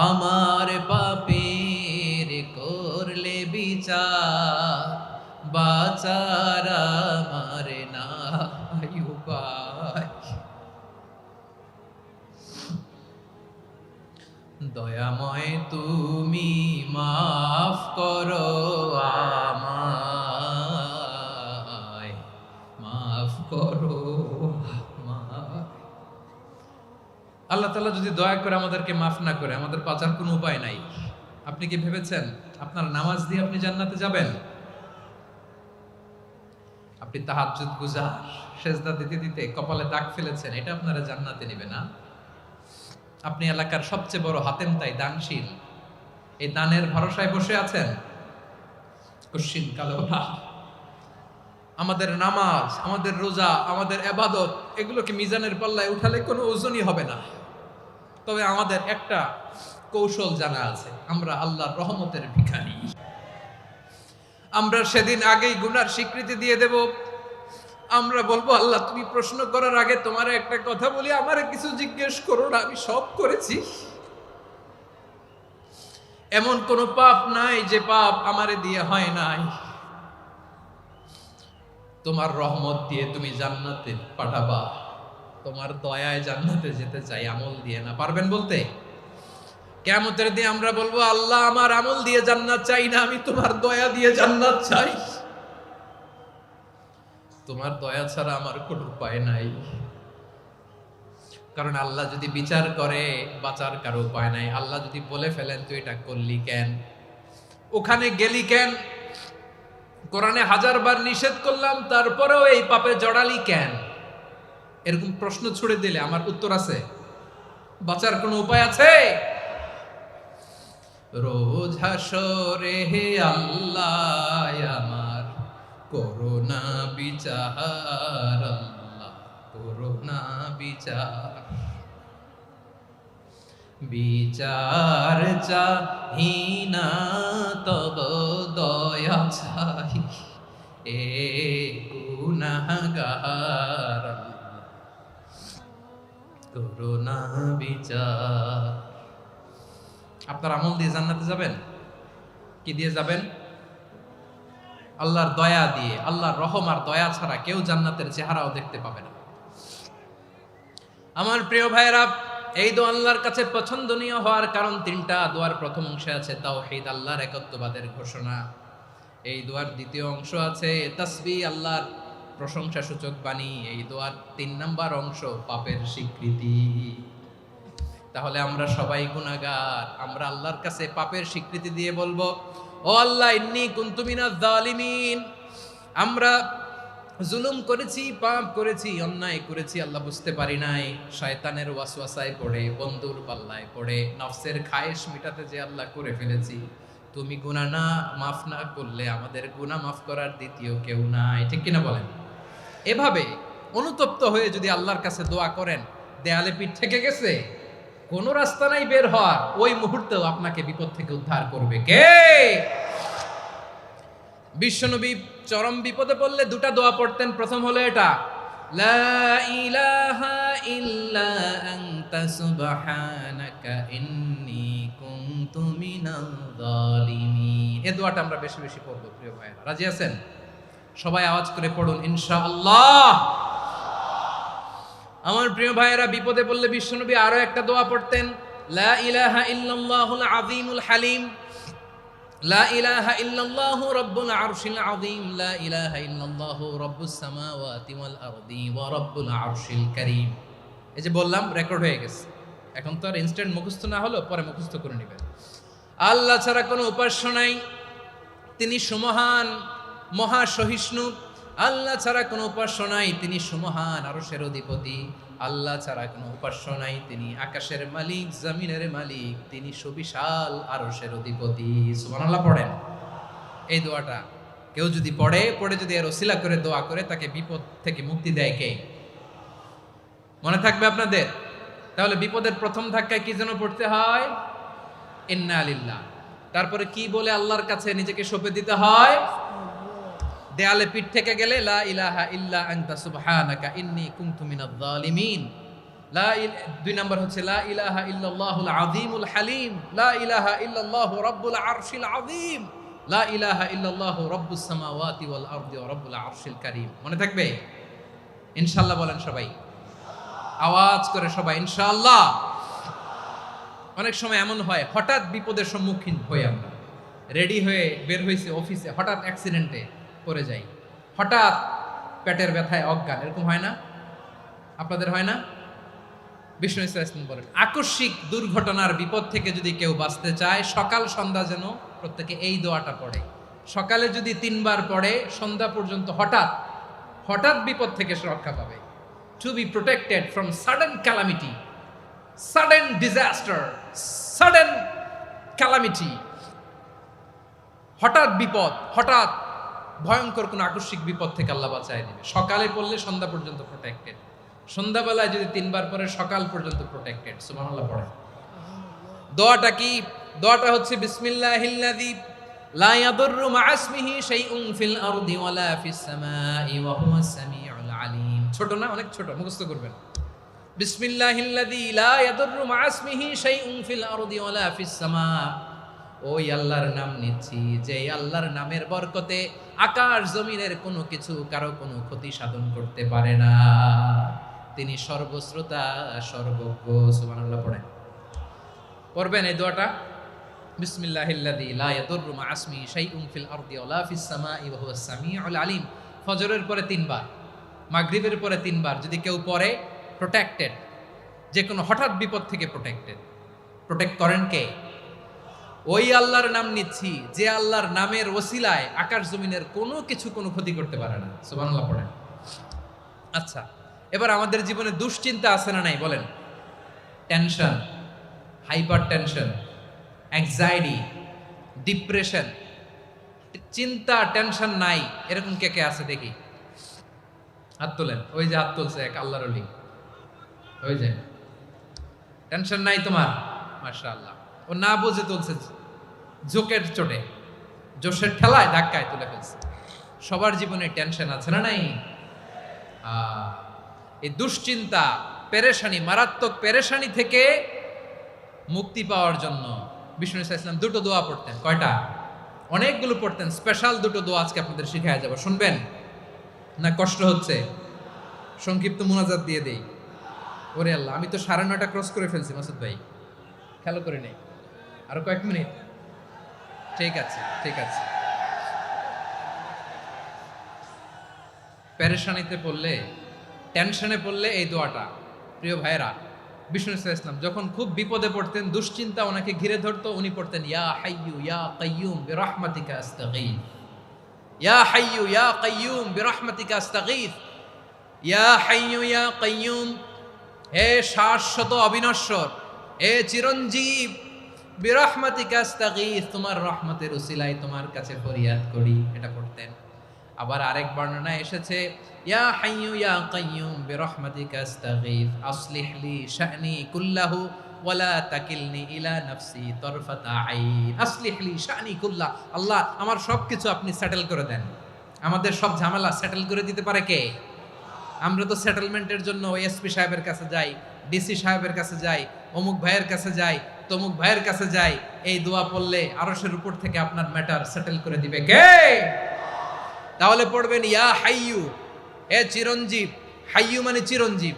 S1: আমার পাপের করলে বিচার, বাঁচার আমার নাই উপায়। দয়াময় তুমি মাফ করো আমায়, মাফ করো আমায়। আল্লাহ তাআলা যদি দয়া করে আমাদেরকে মাফ না করে, আমাদের বাঁচার কোনো উপায় নাই। আপনি কি ভেবেছেন আপনার নামাজ দিয়ে আপনি জান্নাতে যাবেন? আপনি তাহাজ্জুদ গুজার, সেজদা দিতে দিতে কপালে দাগ ফেলেছেন, এটা আপনারা জান্নাতে নেবে না। আপনি এলাকার সবচেয়ে বড় হাতেম তাই দানশীল, এই দানের ভরসায় বসে আছেন, কশিন কালো না। আমাদের নামাজ, আমাদের রোজা, আমাদের ইবাদত, এগুলোকে মিজানের পাল্লায় উঠালে কোনো ওজনই হবে না। তবে আমাদের একটা কৌশল জানা আছে, আমরা আল্লাহর রহমতের ভিখারি। আমরা সেদিন আগেই গুনার স্বীকৃতি দিয়ে দেব। আমরা বলবো, আল্লাহ তুমি প্রশ্ন করার আগে তোমার একটা কথা বলি, আমারে কিছু জিজ্ঞেস করো না, আমি সব করেছি। এমন কোন পাপ নাই যে পাপ আমারে দিয়ে হয় নাই। তোমার রহমত দিয়ে তুমি জান্নাতে পাঠাবা, তোমার দয়ায় জান্নাতে যেতে চাই, আমল দিয়ে না। পারবেন বলতে? কিয়ামতের দিন আমরা বলবো, আল্লাহ আমার আমল দিয়ে জান্নাত চাই না, আমি তোমার দয়া দিয়ে জান্নাত চাই। তোমার দয়া ছাড়া আমার কোনো উপায় নাই। কারণ আল্লাহ যদি বিচার করে বাঁচার কারো উপায় নাই। আল্লাহ যদি বলে ফেলেন তুই এটা করলি কেন, ওখানে গেলি কেন? কোরআনে 1000 বার নিষেধ করলাম, তারপরেও এই পাপে জড়ালি কেন? এরকম প্রশ্ন ছুড়ে দিলে আমার উত্তর আছে? বাঁচার কোনো উপায় আছে? রোজ হাসরে হে আল্লাহ আমার করোনা বিচার, আল্লাহ করোনা বিচার, বিচার চাহি না তব দয়া চাই, এ গুনাহগার, করোনা বিচার। আপনার আমল দিয়ে জান্নাতে যাবেন? কি দিয়ে যাবেন? আল্লাহর দয়া দিয়ে। আল্লাহর রহম আর দয়া ছাড়া কেউ জান্নাতের চেহারাও দেখতে পাবে না। আমার প্রিয় ভাইরা, এই দোয়া আল্লাহর কাছে পছন্দনীয় হওয়ার কারণ তিনটা। দোয়ার প্রথম অংশে আছে তাওহীদ, আল্লাহর একত্ববাদের ঘোষণা। এই দোয়ার দ্বিতীয় অংশ আছে তাসবিহ, আল্লাহর প্রশংসা সূচক বাণী। এই দোয়ার 3 নাম্বার অংশ পাপের স্বীকৃতি। তাহলে আমরা সবাই গুনাহগার। আমরা আল্লাহর কাছে পাপের স্বীকৃতি দিয়ে বলবো, ও আল্লাহ, ইন্নী কুনতু মিনাজ জালিমিন, আমরা জুলুম করেছি, পাপ করেছি, অন্যায় করেছি, আল্লাহ বুঝতে পারি নাই, শয়তানের ওয়াসওয়াসায় পড়ে, বন্ধুর পাল্লায় পড়ে, নফসের খায়েশ মিটাতে যে আল্লাহ করে ফেলেছি। তুমি গুনাহ না মাফ না করলে আমাদের গুনাহ মাফ করার দ্বিতীয় কেউ নাই। ঠিক কিনা বলেন? এভাবে অনুতপ্ত হয়ে যদি আল্লাহর কাছে দোয়া করেন, দেয়ালে পিঠ থেকে গেছে, কোনো রাস্তা নাই বের হওয়ার, ওই মুহূর্তেও আপনাকে বিপদ থেকে উদ্ধার করবে কে? বিশ্বনবী চরম বিপদে পড়লে 2টা দোয়া পড়তেন। প্রথম হলো এটা, লা ইলাহা ইল্লা আনতা সুবহানাকা ইন্নী কুনতু মিনাল জালিমিন। এই দোয়াটা আমরা বেশি বেশি পড়ব প্রিয় ভাইরা। রাজি আছেন? সবাই আওয়াজ করে পড়ুন ইনশাআল্লাহ। আমার প্রিয় ভাইয়েরা, বিপদে পড়লে বিশ্বনবী আরো একটা দোয়া পড়তেন, লা ইলাহা ইল্লাল্লাহুল আযীমুল হালিম, লা ইলাহা ইল্লাল্লাহু রাব্বুল আরশিল আযীম, লা ইলাহা ইল্লাল্লাহু রাব্বুস সামাওয়াতি ওয়াল আরদি ওয়া রাব্বুল আরশিল কারীম। এই যে বললাম, রেকর্ড হয়ে গেছে। এখন তো আর ইনস্ট্যান্ট মুখস্থ না হলো, পরে মুখস্থ করে নেবেন। আল্লাহ ছাড়া কোনো উপাস্য নাই, তিনি সুমহান, মহা সহিষ্ণু। আল্লাহ ছাড়া কোনো উপাস্য নাই, তিনি সুমহান, আরশের অধিপতি। আল্লাহ ছাড়া কোনো উপাস্য নাই, তিনি আকাশের মালিক, জমিনের মালিক, তিনি সুবিশাল আরশের অধিপতি। সুবহানাল্লাহ পড়েন। এই দোয়াটা কেউ যদি পড়ে যদি এর ওসিলা করে দোয়া করে, তাকে বিপদ থেকে মুক্তি দেয় কে? মনে থাকবে আপনাদের? তাহলে বিপদের প্রথম ধাক্কায় কি যেন পড়তে হয়? ইন্না লিল্লাহ। তারপরে কি বলে আল্লাহর কাছে নিজেকে সঁপে দিতে হয়? দেয়ালে পিঠ থেকে গেলে লা ইলাহা ইল্লা আনতা সুবহানাকা ইন্নী কুনতু মিনাজ জালিমিন। 2 নাম্বার হচ্ছে লা ইলাহা ইল্লাল্লাহুল আযীমুল হালিম, লা ইলাহা ইল্লাল্লাহু রাব্বুল আরশিল আযীম, লা ইলাহা ইল্লাল্লাহু রাব্বুস সামাওয়াতি ওয়াল আরদি ওয়া রাব্বুল আরশিল কারীম। মনে থাকবে? ইনশাআল্লাহ বলেন সবাই, আওয়াজ করে সবাই ইনশাআল্লাহ। অনেক সময় এমন হয়, হঠাৎ বিপদের সম্মুখীন হই আমরা, রেডি হয়ে বের হয়েছে অফিসে, হঠাৎ অ্যাক্সিডেন্টে পড়ে যাই, হঠাৎ পেটের ব্যথায় অজ্ঞান। এরকম হয় না? আপনাদের হয় না? বিষ্ণু ইসলাম বলেন, আকস্মিক দুর্ঘটনার বিপদ থেকে যদি কেউ বাঁচতে চায়, সকাল সন্ধ্যা যেন প্রত্যেকে এই দোয়াটা পড়ে। সকালে যদি 3 বার পড়ে, সন্ধ্যা পর্যন্ত হঠাৎ হঠাৎ বিপদ থেকে সে রক্ষা পাবে। To be protected from sudden calamity, sudden disaster, sudden calamity. হঠাৎ বিপদ, হঠাৎ ভয়ঙ্কর কোন আকস্মিক বিপদ থেকে আল্লাহ বাঁচায় নেবে। সকালে পড়লে সন্ধ্যা পর্যন্ত প্রোটেক্টেড, সন্ধ্যাবেলায় যদি 3 বার পরে সকাল পর্যন্ত প্রোটেক্টেড। সুবহানাল্লাহ পড়ে। দোয়াটা কি? দোয়াটা হচ্ছে বিসমিল্লাহিল্লাযী লা ইয়াদুররু মা'a ইসমিহি শাইউন ফিল আরদি ওয়ালা ফিস সামাই ওয়া হুয়াস সামিউল আলিম। ছোট না? অনেক ছোট, মুখস্থ করবেন। বিসমিল্লাহিল্লাযী লা ইয়াদুররু মা'a ইসমিহি শাইউন ফিল আরদি ওয়ালা ফিস সামা। ওই আল্লাহর নাম নিচ্ছি, যে আল্লাহর নামের বরকতে আকাশ জমিনের কোনো কিছু কারো কোনো ক্ষতি সাধন করতে পারে না। তিনি সর্বশ্রোতা, সর্বজ্ঞ। সুবহানাল্লাহ পড়েন। পড়বেন এই দোয়াটা, বিসমিল্লাহিল্লাযী লা ইয়াদুররু মা'a ইসমিহি শাইউন ফিল আরদি ওয়ালা ফিস সামাই ওয়া হুয়াস সামিউল আলিম। ফজরের পরে 3 বার, মাগরিবের পরে 3 বার যদি কেউ পড়ে, প্রোটেক্টেড, যে কোনো হঠাৎ বিপদ থেকে প্রোটেক্টেড। প্রোটেক্ট করেন কে? ওই আল্লাহর নাম নিচ্ছি যে আল্লাহর নামের ওসিলায় আকাশ জমিনের কোনো কিছু কোনো ক্ষতি করতে পারে না। সুবহানাল্লাহ পড়েন। আচ্ছা, এবার আমাদের জীবনে দুশ্চিন্তা আছে না নাই বলেন? Tension, hyper tension, anxiety, depression, চিন্তা টেনশন নাই এরকম কে কে আছে দেখি, হাত তোলেন। ওই যে হাত তুলছে এক আল্লাহর ওলি, ওই যে টেনশন নাই তোমার, মাশাআল্লাহ। ও না বুঝে তুলছে, জোকের চোটে, জোশের ঠেলায় ধাক্কায় তুলে ফেলছে। সবার জীবনে টেনশন আছে না নাই? এই দুশ্চিন্তা, পেরেশানি, মারাত্মক পেরেশানি থেকে মুক্তি পাওয়ার জন্য বিষ্ণু ইসলাম দুটো দোয়া পড়তেন। কয়টা? অনেকগুলো পড়তেন। স্পেশাল দুটো দোয়া আজকে আপনাদের শিখায়া যাব, শুনবেন না? কষ্ট হচ্ছে? সংক্ষিপ্ত মুনাজাত দিয়ে দেই। ওরে আল্লাহ, আমি তো 9:30 ক্রস করে ফেলছি মাসুদ ভাই, খেয়াল করে নেই। আরো কয়েক মিনিট? ঠিক আছে, ঠিক আছে। পেরেশানিতে পড়লে, টেনশনে পড়লে এই দোয়াটা, প্রিয় ভাইরা, বিষ্ণু ইসলাম যখন খুব বিপদে পড়তেন, দুশ্চিন্তা ওনাকে ঘিরে ধরতো, উনি পড়তেন ইয়া হাইয়ু ইয়া কাইয়ুম বিরহমাতিকা আস্তাগীথ, ইয়া হাইয়ু ইয়া কাইয়ুম বিরহমাতিকা আস্তাগীথ, ইয়া হাইয়ু ইয়া কাইয়ুম, হে শাশ্বত অবিনশ্বর, হে চিরঞ্জীব, বিরহমাতিকা আস্তাগীথ, তোমার রহমতের উসিলায় তোমার কাছে ফরিয়াদ করি। এটা পড়তেন। আবার আরেক বর্ণনায় এসেছে ইয়া হাইয়ু ইয়া কাইয়ুম বিরহমাতিকা আস্তাগীথ আসলিহ লি শা'নি কুল্লাহু ওয়ালা তাকিলনি ইলা নাফসি তরফাতা আইন। আসলিহ লি শা'নি কুল্লাহ, আল্লাহ আমার সবকিছু আপনি সেটেল করে দেন। আমাদের সব ঝামেলা সেটেল করে দিতে পারে কে? আমরা তো সেটেলমেন্টের জন্য এসপি সাহেবের কাছে যাই, ডিসি সাহেবের কাছে যাই, অমুক ভাইয়ের কাছে যাই, তমুক ভাইয়ের কাছে যাই। এই দোয়া পড়লে আরশের উপর থেকে আপনার ম্যাটার সেটেল করে দিবে কে? তাহলে পড়বেন ইয়া হাইয়ু, এ চিরঞ্জীব। হাইয়ু মানে চিরঞ্জীব,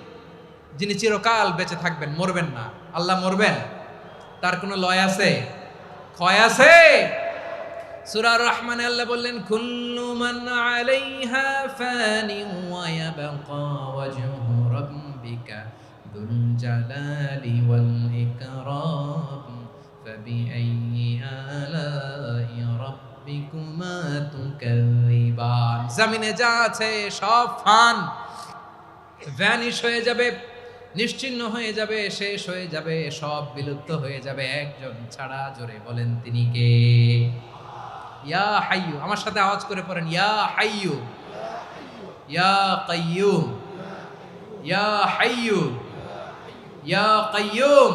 S1: যিনি চিরকাল বেঁচে থাকবেন, মরবেন না। আল্লাহ মরবেন? তার কোনো লয় আছে? ক্ষয় আছে? সূরা রহমানে আল্লাহ বললেন কুল্লু মান আলাইহা ফানি ওয়া ইয়াবকা ওয়াজহু রাব্বিকা যুল জালালি ওয়াল ইকরাম ফাবিআইয়ি আলাই রাব্বিকুমা তুকাযিবান। জমিনে যা আছে সব ফান, ভ্যানিশ হয়ে যাবে, নিশ্চিহ্ন হয়ে যাবে, শেষ হয়ে যাবে, সব বিলুপ্ত হয়ে যাবে, একজন ছাড়া। জোরে বলেন তিনি কে? ইয়া হাইয়ু। আমার সাথে আওয়াজ করে পড়েন ইয়া হাইয়ু ইয়া কাইয়ুম ইয়া হাইয়ু ইয়া কাইয়ুম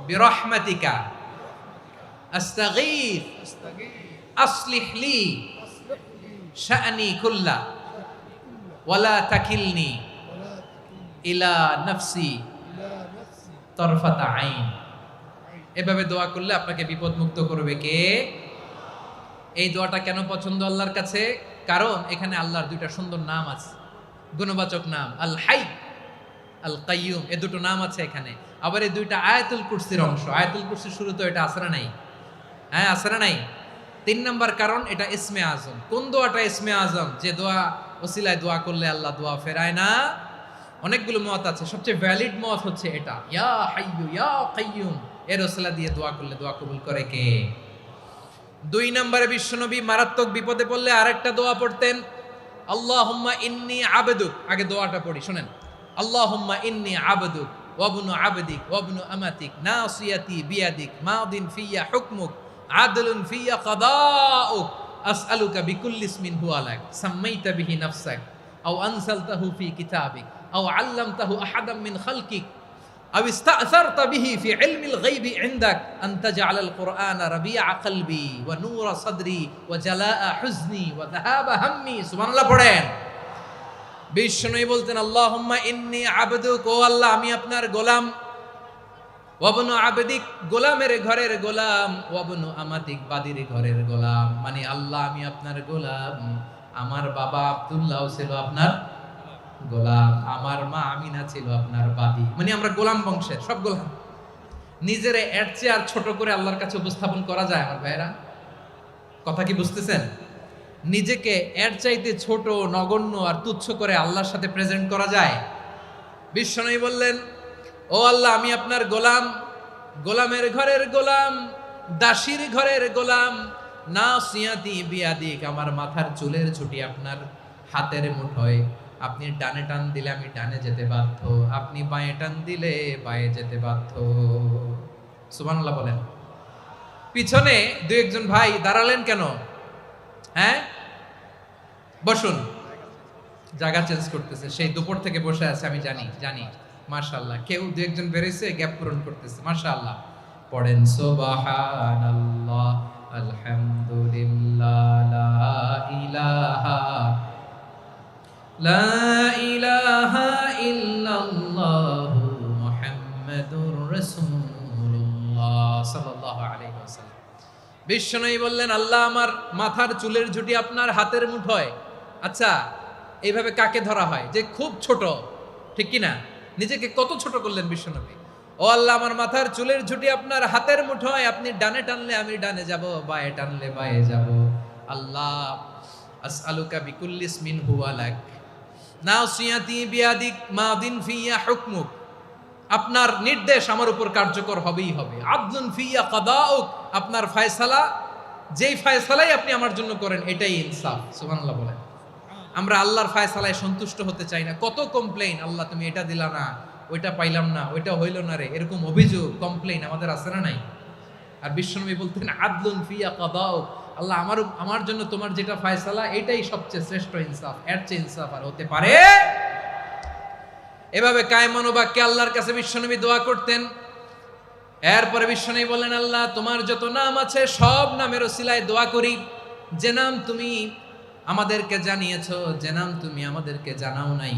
S1: বিরহমাতিকা আস্তাগীথ আসলিহ লি শা'নি কুল্লা ওয়ালা তাকিলনি ইলা নাফসি তরফাতা আইন। এভাবে দোয়া করলে আপনাকে বিপদ মুক্ত করবে কে? এই দোয়াটা কেন পছন্দ আল্লাহর কাছে? কারণ এখানে আল্লাহর দুইটা সুন্দর নাম আছে, গুণবাচক নাম, আল হাই, আল কাইয়ুম, এই দুটো নাম আছে এখানে। আবার এই দুইটা আয়াতুল কুরসির অংশ। আয়াতুল কুরসির শুরু তো এটা আছে না নাই? হ্যাঁ, আছে না নাই? 3 নাম্বার কারণ এটা ইসমে আজম। কোন দোয়াটা ইসমে আজম? যে দোয়া ওসিলায় দোয়া করলে আল্লাহ দোয়া ফেরায় না। অনেকগুলো মত আছে, সবচেয়ে ভ্যালিড মত হচ্ছে এটা, ইয়া হাইয়ু ইয়া কাইয়ুম, এর ওসিলা দিয়ে দোয়া করলে দোয়া কবুল করে কে? 2 নম্বরে বিশ্বনবী মারাত্মক বিপদে পড়লে আরেকটা দোয়া পড়তেন, আল্লাহুম্মা ইন্নী আবদুক। আগে দোয়াটা পড়ি, শুনেন। আল্লাহুম্মা ইন্নী আবদুক ওয়া ইবনু আবদিক ওয়া ইবনু আমাতিক নাসিয়াতি বিয়াদিক মাদিন ফিয়া হুকমুক আদলুন ফিয়া কাদাউক আসআলুকা বিকুল্লি ইসমিন হুয়া লাক সাম্মাইতা বিহি নাফসাক আও আনসালতাহু ফি কিতাবিক আও আল্লামতাহু আহাদাম মিন খালকিক আও ইস্তা'সারতা বিহি ফি ইলমিল গায়বি ইনদাক আন তাজআলাল কুরআনা রাবিআ কলবি ওয়া নূরা সাদরি ওয়া জালাআ হুজনি ওয়া যাহাবা হাম্মি। সুবহানাল্লাহ পড়েন। বিষ্ণুই বলতেন আল্লাহুম্মা ইন্নী আবদুক, ও আল্লাহ আমি আপনার গোলাম, ওয়া ইবনু আবদিক, গোলামের ঘরের গোলাম, ওয়া ইবনু আমাতিক, বাদির ঘরের গোলাম। মানে আল্লাহ আমি আপনার গোলাম। আমার বাবা আব্দুল্লাহ ছিল আপনার গোলাম, আমার মা আমিনা ছিল আপনার বাদী। মানে আমরা গোলাম বংশের, সব গোলাম। নিজেরে এর চেয়ে আর ছোট করে আল্লাহর কাছে উপস্থাপন করা যায় আমার ভাইরা? কথা কি বুঝতেছেন? নিজেকে এর চাইতে ছোট, নগণ্য আর তুচ্ছ করে আল্লাহর সাথে প্রেজেন্ট করা যায়? বিশ্বনবী বললেন ও আল্লাহ আমি আপনার গোলাম, গোলামের ঘরের গোলাম, দাসীর ঘরের গোলাম, নাসিয়াতি বিয়াদিক, আমার মাথার চুলের ছুটি আপনার হাতের মুঠোয়। আপনি ডানে টান দিলে আমি ডানে যেতে বাধ্য, আপনি বাঁয়ে টান দিলে বাঁয়ে যেতে বাধ্য। সুবহানাল্লাহ বলেন। পিছনে দু একজন ভাই দাঁড়ালেন কেন? হ্যাঁ, বসুন। জায়গা চেঞ্জ করতেছে, সেই দুপুর থেকে বসে আছে, আমি জানি। মাশাআল্লাহ, কেউ দু একজন বেরিয়েছে, গ্যাপ পূরণ করতেছে। মাশাআল্লাহ। পড়েন সুবহানাল্লাহ, আলহামদুলিল্লাহ, লা ইলাহা ইল্লাল্লাহ মুহাম্মাদুর রাসূলুল্লাহ সাল্লাল্লাহু আলাইহি ওয়াসাল্লাম। বিশ্বনবী বললেন, আল্লাহ আমার মাথার চুলের ঝুঁটি আপনার হাতের মুঠোয়। আচ্ছা, এইভাবে কাকে ধরা হয়? যে খুব ছোট, ঠিক কি না? নিজেকে কত ছোট করলেন বিশ্বনবী। ও আল্লাহ, আমার মাথার চুলের ঝুঁটি আপনার হাতের মুঠোয়, আপনি ডানে টানলে আমি ডানে যাব, বাঁয়ে টানলে বাঁয়ে যাব। আল্লাহ, আসআলুকা বিকুল্লি ইসমিন হুয়া লাক, নাসিয়াতি বিয়াদিক, মাদিন ফিয়া হুকমুক। আপনার নির্দেশ আমার উপর কার্যকর হবেই হবে। আদলুন ফিয়া কাদাউক, আপনার ফয়সালা, যেই ফয়সালাই আপনি আমার জন্য করেন এটাই ইনসাফ। সুবহানাল্লাহ বলেন। আমরা আল্লাহর ফয়সালায় সন্তুষ্ট হতে চাই না। কত কমপ্লেইন, আল্লাহ তুমি এটা দিলা না, ওইটা পাইলাম না, ওইটা হইল না রে, এরকম অভিযোগ, কমপ্লেইন আমাদের আছে না নাই? আর বিশ্বনবী বলতেন, আদলুন ফিয়া কাদাউক, আল্লাহ আমার জন্য তোমার যেটা ফয়সালা এটাই সবচেয়ে শ্রেষ্ঠ ইনসাফ, এর চেয়ে ইনসাফ আর হতে পারে? এভাবে কায়মান বাক্যে আল্লাহর কাছে বিশ্বনবী দোয়া করতেন। এরপরে বিশ্বনবী বললেন, আল্লাহ তোমার যত নাম আছে সব নামের ওসিলায় দোয়া করি, যে নাম তুমি আমাদেরকে জানিয়েছো, যে নাম তুমি আমাদেরকে জানাও নাই,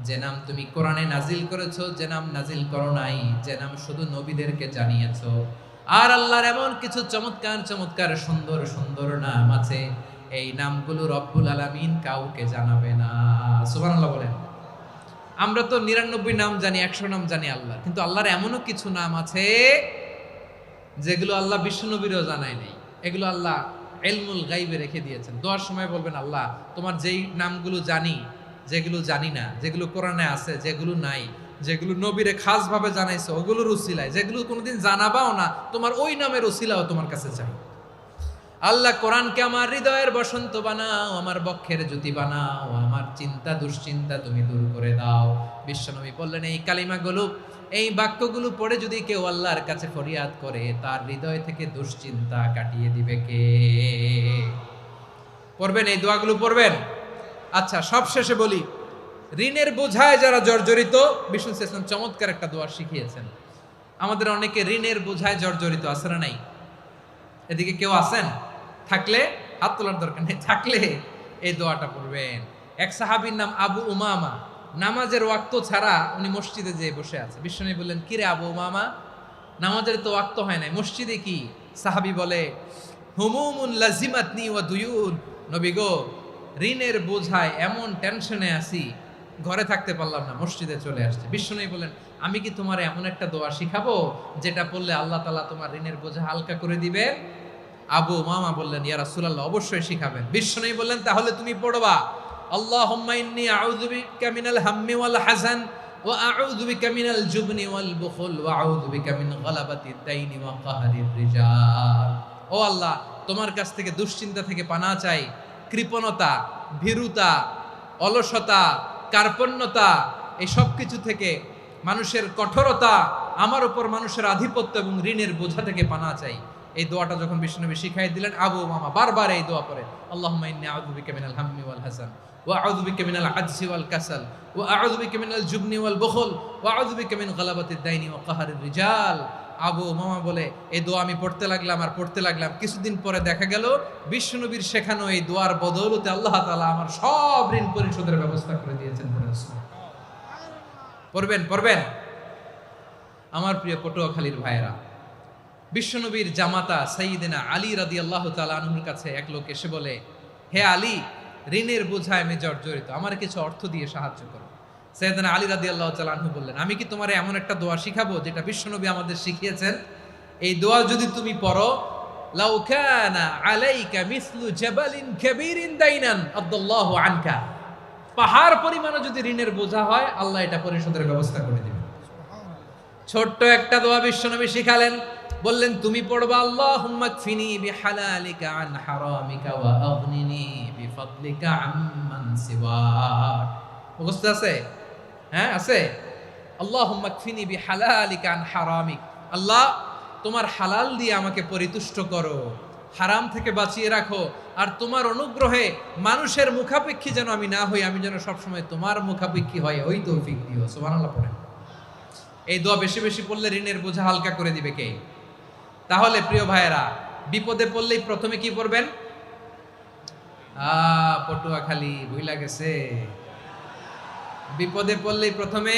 S1: যে নাম তুমি কোরআনে নাজিল করেছো, যে নাম নাজিল করো নাই, যে নাম শুধু নবীদেরকে জানিয়েছো। আর আল্লাহর এমন কিছু চমৎকার চমৎকার সুন্দর সুন্দর নাম আছে, এই নামগুলো রব্বুল আলামিন কাউকে জানাবে না। সুবহানাল্লাহ বলেন। আমরা তো 99 নাম জানি, 100 নাম জানি আল্লাহ, কিন্তু আল্লাহর এমনও কিছু নাম আছে যেগুলো আল্লাহ বিশ্বনবীরও জানায় নাই। এগুলো আল্লাহ ইলমুল গায়বে রেখে দিয়েছেন। দোয়ার সময় বলবেন, আল্লাহ তোমার যেই নামগুলো জানি, যেগুলো জানি না, যেগুলো কোরআনে আছে, যেগুলো নাই, যেগুলো নবীরে খাস ভাবে জানাইছো ওগুলোর উসিলায়, যেগুলো কোনোদিন জানাবাও না, তোমার ওই নামের উসিলাও তোমার কাছে চাই। আল্লাহ কোরআনকে আমার হৃদয়ের বসন্ত বানাও, আমার বক্ষের জ্যোতি বানাও, আমার চিন্তা দুশ্চিন্তা তুমি দূর করে দাও। বিশ্বনবী বললেন, এই কালিমাগুলো, এই বাক্যগুলো পড়ে যদি কেউ আল্লাহর কাছে ফরিয়াদ করে, তার হৃদয় থেকে দুশ্চিন্তা কাটিয়ে দিবে কে? পড়বেন, এই দোয়াগুলো পড়বেন। আচ্ছা, সব শেষে বলি, ঋণের বোঝায় যারা জর্জরিত, বিষ্ণু ইসলাম চমৎকার একটা দোয়া শিখিয়েছেন। আমাদের অনেকে ঋণের বোঝায় জর্জরিত, আছে না নাই? এদিকে কেউ আছেন? থাকলে হাত তোলার দরকার নেই, থাকলে এই দোয়াটা পড়বেন। এক সাহাবীর নাম আবু উমামা, নামাজের ওয়াক্ত ছাড়া উনি মসজিদে যেয়ে বসে আছে। বিশ্বনবী বললেন, কিরে আবু উমামা, নামাজের তো ওয়াক্ত হয় নাই, মসজিদে কি? সাহাবী বলে, হুমুমুন লাজিমাতনি ওয়া দুয়ুন, নবী গো, ঋণের বোঝায় এমন টেনশনে আছি, ঘরে থাকতে পারলাম না, মসজিদে চলে আসছে। বিশ্বনবী বলেন, আমি কি তোমার এমন একটা দোয়া শিখাবো যেটা পড়লে আল্লাহ তাআলা তোমার ঋণের বোঝা হালকা করে দিবে? আবু উমামা বললেন, ইয়া রাসূলুল্লাহ, অবশ্যই শিখাবেন। বিশ্বনবী বললেন, তাহলে তুমি পড়বা, আল্লাহুম্মা ইন্নী আউযু বিকা মিনাল হাম্মি ওয়াল হাযান ওয়া আউযু বিকা মিনাল জুবনি ওয়াল বুখল ওয়া আউযু বিকা মিন গালাবাতিদ দাইনি ওয়া কাহরির রিজাল। ও আল্লাহ, তোমার কাছ থেকে দুশ্চিন্তা থেকে পানাহ চাই, কৃপণতা, ভীরুতা, অলসতা, কার্পণ্যতা, এই সব কিছু থেকে, মানুষের কঠোরতা, আমার উপর মানুষের আধিপত্য এবং ঋণের বোঝা থেকে পানাহ চাই। এই দোয়াটা যখন বিশ্বনবী শিখাই দিলেন, আবু উমামা বারবার এই দোয়া পড়ে, আল্লাহুম্মা ইন্নী আউযু বিকা মিনাল হাম্মি ওয়াল হাযান ওয়া আউযু বিকা মিনাল আজজি ওয়াল কাসাল ওয়া আউযু বিকা মিনাল জুবনি ওয়াল বুখল ওয়া আউযু বিকা মিন গালাবাতিদ দাইনি ওয়া কাহরির রিজাল। আবু উমামা বলে, এই দোয়া আমি পড়তে লাগলাম। কিছুদিন পরে দেখা গেল বিশ্বনবীর শেখানো এই দোয়ার বদৌলতে আল্লাহ তাআলা আমার সব ঋণ পরিশোধের ব্যবস্থা করে দিয়েছেন। পড়বেন। আমার প্রিয় পটুয়াখালীর ভাইয়েরা, বিশ্বনবীর জামাতা সাইয়্যিদিনা আলী রাদিয়াল্লাহু তাআলা আনহুর কাছে এক লোক এসে বলে, হে আলী, ঋণের বোঝায় আমি জর্জরিত, আমার কিছু অর্থ দিয়ে সাহায্য করো। সাইয়্যিদিনা আলী রাদিয়াল্লাহু তাআলা আনহু বললেন, আমি কি তোমারে এমন একটা দোয়া শিখাবো যেটা বিশ্বনবী আমাদের শিখিয়েছেন? এই দোয়া যদি তুমি পড়ো, লাউ কানা আলাইকা মিসলু জাবালিন কাবীরিন দাইনান আদাল্লাহু আনকা, পাহাড় পরিমাণে যদি ঋণের বোঝা হয়, আল্লাহ এটা পরিশোধের ব্যবস্থা করে দিবেন। ছোট্ট একটা দোয়া বিশ্বনবী শিখালেন, বললেন তুমি পড়বা আল্লাহুম্মা কফিনি বিহালালিকা আন হারামিকা ওয়া আগনিনি বিফাদলিকা আম্মান সিওয়াক। মুখস্থ আছে? হ্যাঁ আছে। আল্লাহুম্মা কফিনি বিহালালিকা আন হারামিক, আল্লাহ তোমার হালাল দিয়ে আমাকে পরিতুষ্ট করো, হারাম থেকে বাঁচিয়ে রাখো, আর তোমার অনুগ্রহে মানুষের মুখাপেক্ষী যেন আমি না হই, আমি যেন সবসময় তোমার মুখাপেক্ষী হয়, ওই তৌফিক দিও। সুবহানাল্লাহ পড়েন। এই দোয়া বেশি বেশি পড়লে ঋণের বোঝা হালকা করে দিবে কে? তাহলে প্রিয় ভাইয়েরা, বিপদে পড়লেই প্রথমে কি পড়বেন? পটুয়াখালী ভুইলা গেছে। বিপদে পড়লেই প্রথমে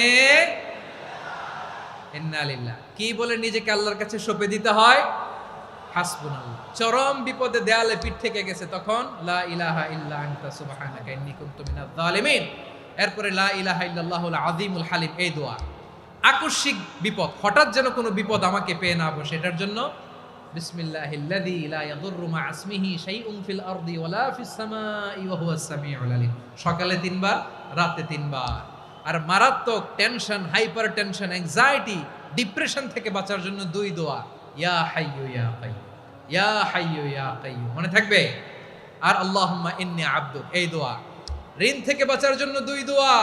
S1: ইন্না লিল্লাহ কি বলে নিজেকে আল্লাহর কাছে সঁপে দিতে হয়? হাসবুনাল্লাহ। চরম বিপদে দেয়ালে পিঠ থেকে গেছে, তখন লা ইলাহা ইল্লা আনতা সুবহানাকা ইন্নী কুনতু মিনাজ জালিমিন। এরপরে লা ইলাহা ইল্লাল্লাহুল আযীমুল হালিম, এই দোয়া। আকস্মিক বিপদ, হঠাৎ যেন কোনো বিপদ আমাকে পেয়ে না বসে, এটার জন্য বিসমিল্লাহিল্লাযী লা ইয়াদুররু মা ইসমিহি শাইউন ফিল আরদি ওয়ালা ফিস সামাই ওয়া হুয়াস সামিউল আলীম। সকালে 3 বার, রাতে 3 বার। আর মারাত্মক tension, hyper tension, anxiety, depression থেকে বাঁচার জন্য 2 দোয়া, ইয়া হাইয়্যু ইয়া কাইয়্যুম, ইয়া হাইয়্যু ইয়া কাইয়্যুম, মনে থাকবে? আর আল্লাহুম্মা ইন্নী আবদুক, এই দোয়া। ঋণ থেকে বাঁচার জন্য 2 দোয়া,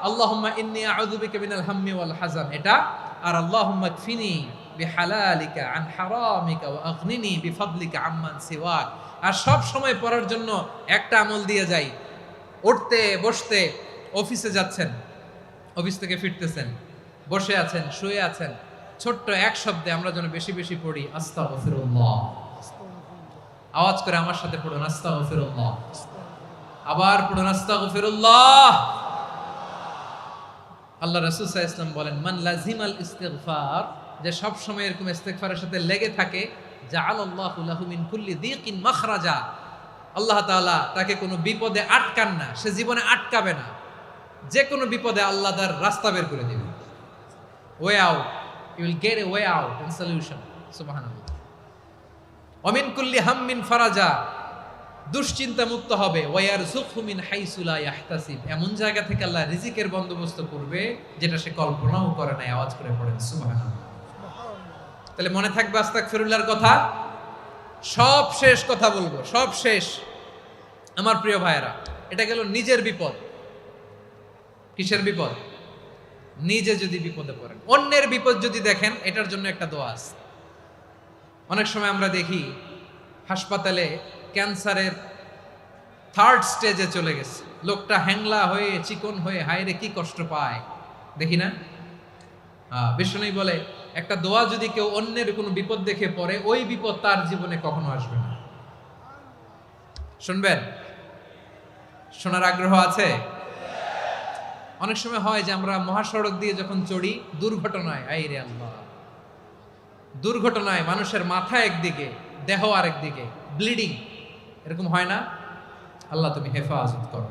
S1: আল্লাহুম্মা ইন্নী আউযু বিকা মিনাল হাম্মি ওয়াল হাযান, এটা। আর আল্লাহুম্মা কফিনি বিহালালিকা আন হারামিকা ওয়া আগনিনি বিফাদলিকা আম্মান সিওয়াক। আর সব সময় পড়ার জন্য একটা আমল দিয়ে যাই, উঠতে বসতে, অফিসে যাচ্ছেন, অফিস থেকে ফিরতেছেন, বসে আছেন, শুয়ে আছেন, ছোট্ট এক শব্দে আমরা যেন বেশি বেশি পড়ি আস্তাগফিরুল্লাহ। আওয়াজ করে আমার সাথে পড়ুন আস্তাগফিরুল্লাহ। আবার পড়ুন আস্তাগফিরুল্লাহ। আল্লাহ রাসূল সাল্লাল্লাহু আলাইহি ওয়াসাল্লাম বলেন, মান লাজিমাল ইস্তিগফার, যে সব সময় এরকম ইস্তিগফারের সাথে লেগে থাকে, জাআলাল্লাহু লাহু মিন কুল্লি যিকিন মাখরাজা, আল্লাহ তাআলা তাকে কোনো বিপদে আটকান না, সে জীবনে আটকাবে না, যে কোনো বিপদে আল্লাহ তার রাস্তা বের করে দিবেন। Way out, you will get a way out and solution. সুবহানাল্লাহ। ওয়া মিন কুল্লি হাম্মিন ফারাজা, দুশ্চিন্তা মুক্ত হবে। ওয়ায়ারযুকহু মিন হাইসু লা ইয়াহতাসিব, এমন জায়গা থেকে আল্লাহ রিজিকের বন্দোবস্ত করবে যেটা সে কল্পনাও করে নাই। আওয়াজ করে পড়েন সুবহানাল্লাহ। তাহলে মনে থাকবে আস্তাগফিরুল্লাহর কথা। সব শেষ কথা বলবো, সব শেষ আমার প্রিয় ভাইয়েরা। এটা গেল নিজের বিপদ। কিসের বিপদ? নিজে যদি বিপদে পড়েন। অন্যের বিপদ যদি দেখেন, এটার জন্য একটা দোয়া আছে। অনেক সময় আমরা দেখি হাসপাতালে ক্যান্সারের 3rd স্টেজে চলে গেছে, লোকটা হ্যাংলা হয়ে, চিকন হয়ে, হায়রে কি কষ্ট পায়, দেখি না? বিষ্ণু বলে, একটা দোয়া যদি কেউ অন্যের কোনো বিপদ দেখে পড়ে, ওই বিপদ তার জীবনে কখনো আসবে না। শুনবেন? শোনার আগ্রহ আছে? অনেক সময় হয় যে আমরা মহাসড়ক দিয়ে যখন চড়ি, দুর্ঘটনায়, আইরে আল্লাহ, দুর্ঘটনায় মানুষের মাথা একদিকে, দেহ আরেকদিকে, ব্লিডিং, এরকম হয় না? আল্লাহ তুমি হেফাজত করো।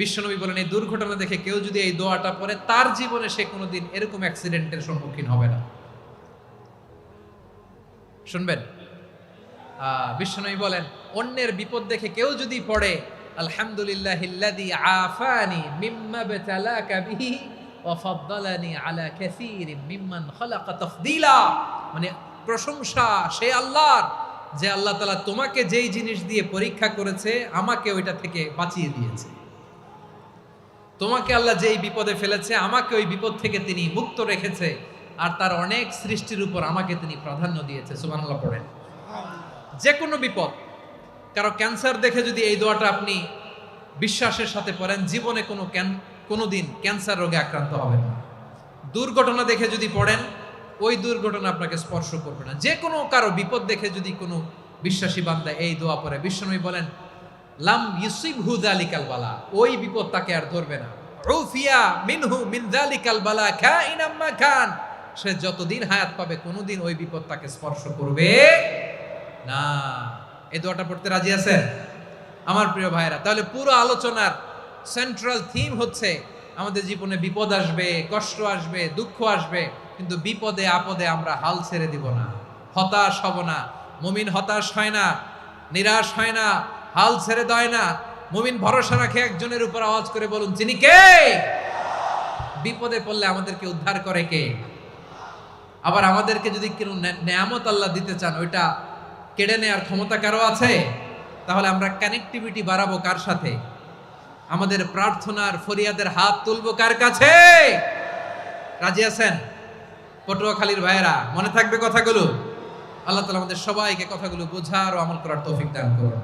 S1: বিশ্বনবী বলেন, এই দুর্ঘটনা দেখে কেউ যদি এই দোয়াটা পড়ে, তার জীবনে সে কোনোদিন এরকম অ্যাক্সিডেন্টের সম্মুখীন হবে না। শুনবেন? বিশ্বনবী বলেন, অন্যের বিপদ দেখে কেউ যদি পড়ে, আলহামদুলিল্লাহিল্লাযী আফানি মিম্মা বাতালাকা বিহি ওয়া ফাদ্দালানি আলা কাসীরিন মিম্মান খালাকা তাফদীলা, মানে প্রশংসা সে আল্লাহর, যে আল্লাহ তাআলা তোমাকে যেই জিনিস দিয়ে পরীক্ষা করেছে, আমাকে ওইটা থেকে বাঁচিয়ে দিয়েছে। তোমাকে আল্লাহ যেই বিপদে ফেলেছে, আমাকে ওই বিপদ থেকে তিনি মুক্ত রেখেছে, আর তার অনেক সৃষ্টির উপর আমাকে তিনি প্রাধান্য দিয়েছে। সুবহানাল্লাহ পড়েন। যে কোনো বিপদ, কারো ক্যান্সার দেখে যদি এই দোয়াটা আপনি বিশ্বাসের সাথে পড়েন, জীবনে কোনোদিন ক্যান্সার রোগে আক্রান্ত হবেন না। দুর্ঘটনা দেখে যদি পড়েন, ওই দুর্ঘটনা আপনাকে স্পর্শ করবে না। যে কোনো কারো বিপদ দেখে যদি কোনো বিশ্বাসী বান্দা এই দোয়া পড়ে, বিশ্বনবী বলেন, লাম ইউসিবহু যালিকাল বালা, ওই বিপদ তাকে আর ধরবে না। উফিয়া মিনহু মিন যালিকাল বালা কাইনাম মা কান, সে যতদিন হায়াত পাবে কোনোদিন ওই বিপদ তাকে স্পর্শ করবে না। এই দোয়াটা পড়তে রাজি আছেন আমার প্রিয় ভাইরা? তাহলে পুরো আলোচনার সেন্ট্রাল থিম হচ্ছে, আমাদের জীবনে বিপদ আসবে, কষ্ট আসবে, দুঃখ আসবে, কিন্তু বিপদে আপদে আমরা হাল ছেড়ে দিব না, হতাশ হব না। মুমিন হতাশ হয় না, নিরাশ হয় না, হাল ছেড়ে দেয় না। মুমিন ভরসা রাখে একজনের উপর। আওয়াজ করে বলুন, যিনি কে? বিপদে পড়লে আমাদেরকে উদ্ধার করে কে? আবার আমাদেরকে যদি কোনো নেয়ামত আল্লাহ দিতে চান, ওইটা কেড়ে নেওয়ার ক্ষমতা কারো আছে? তাহলে আমরা কানেক্টিভিটি বাড়াবো কার সাথে? আমাদের প্রার্থনার ফরিয়াদের হাত তুলবো কার কাছে? রাজি আছেন পটুয়াখালীর ভাইয়েরা? মনে থাকবে কথাগুলো? আল্লাহ তাআলা আমাদের সবাইকে কথাগুলো বোঝার ও আমল করার তৌফিক দান করুন।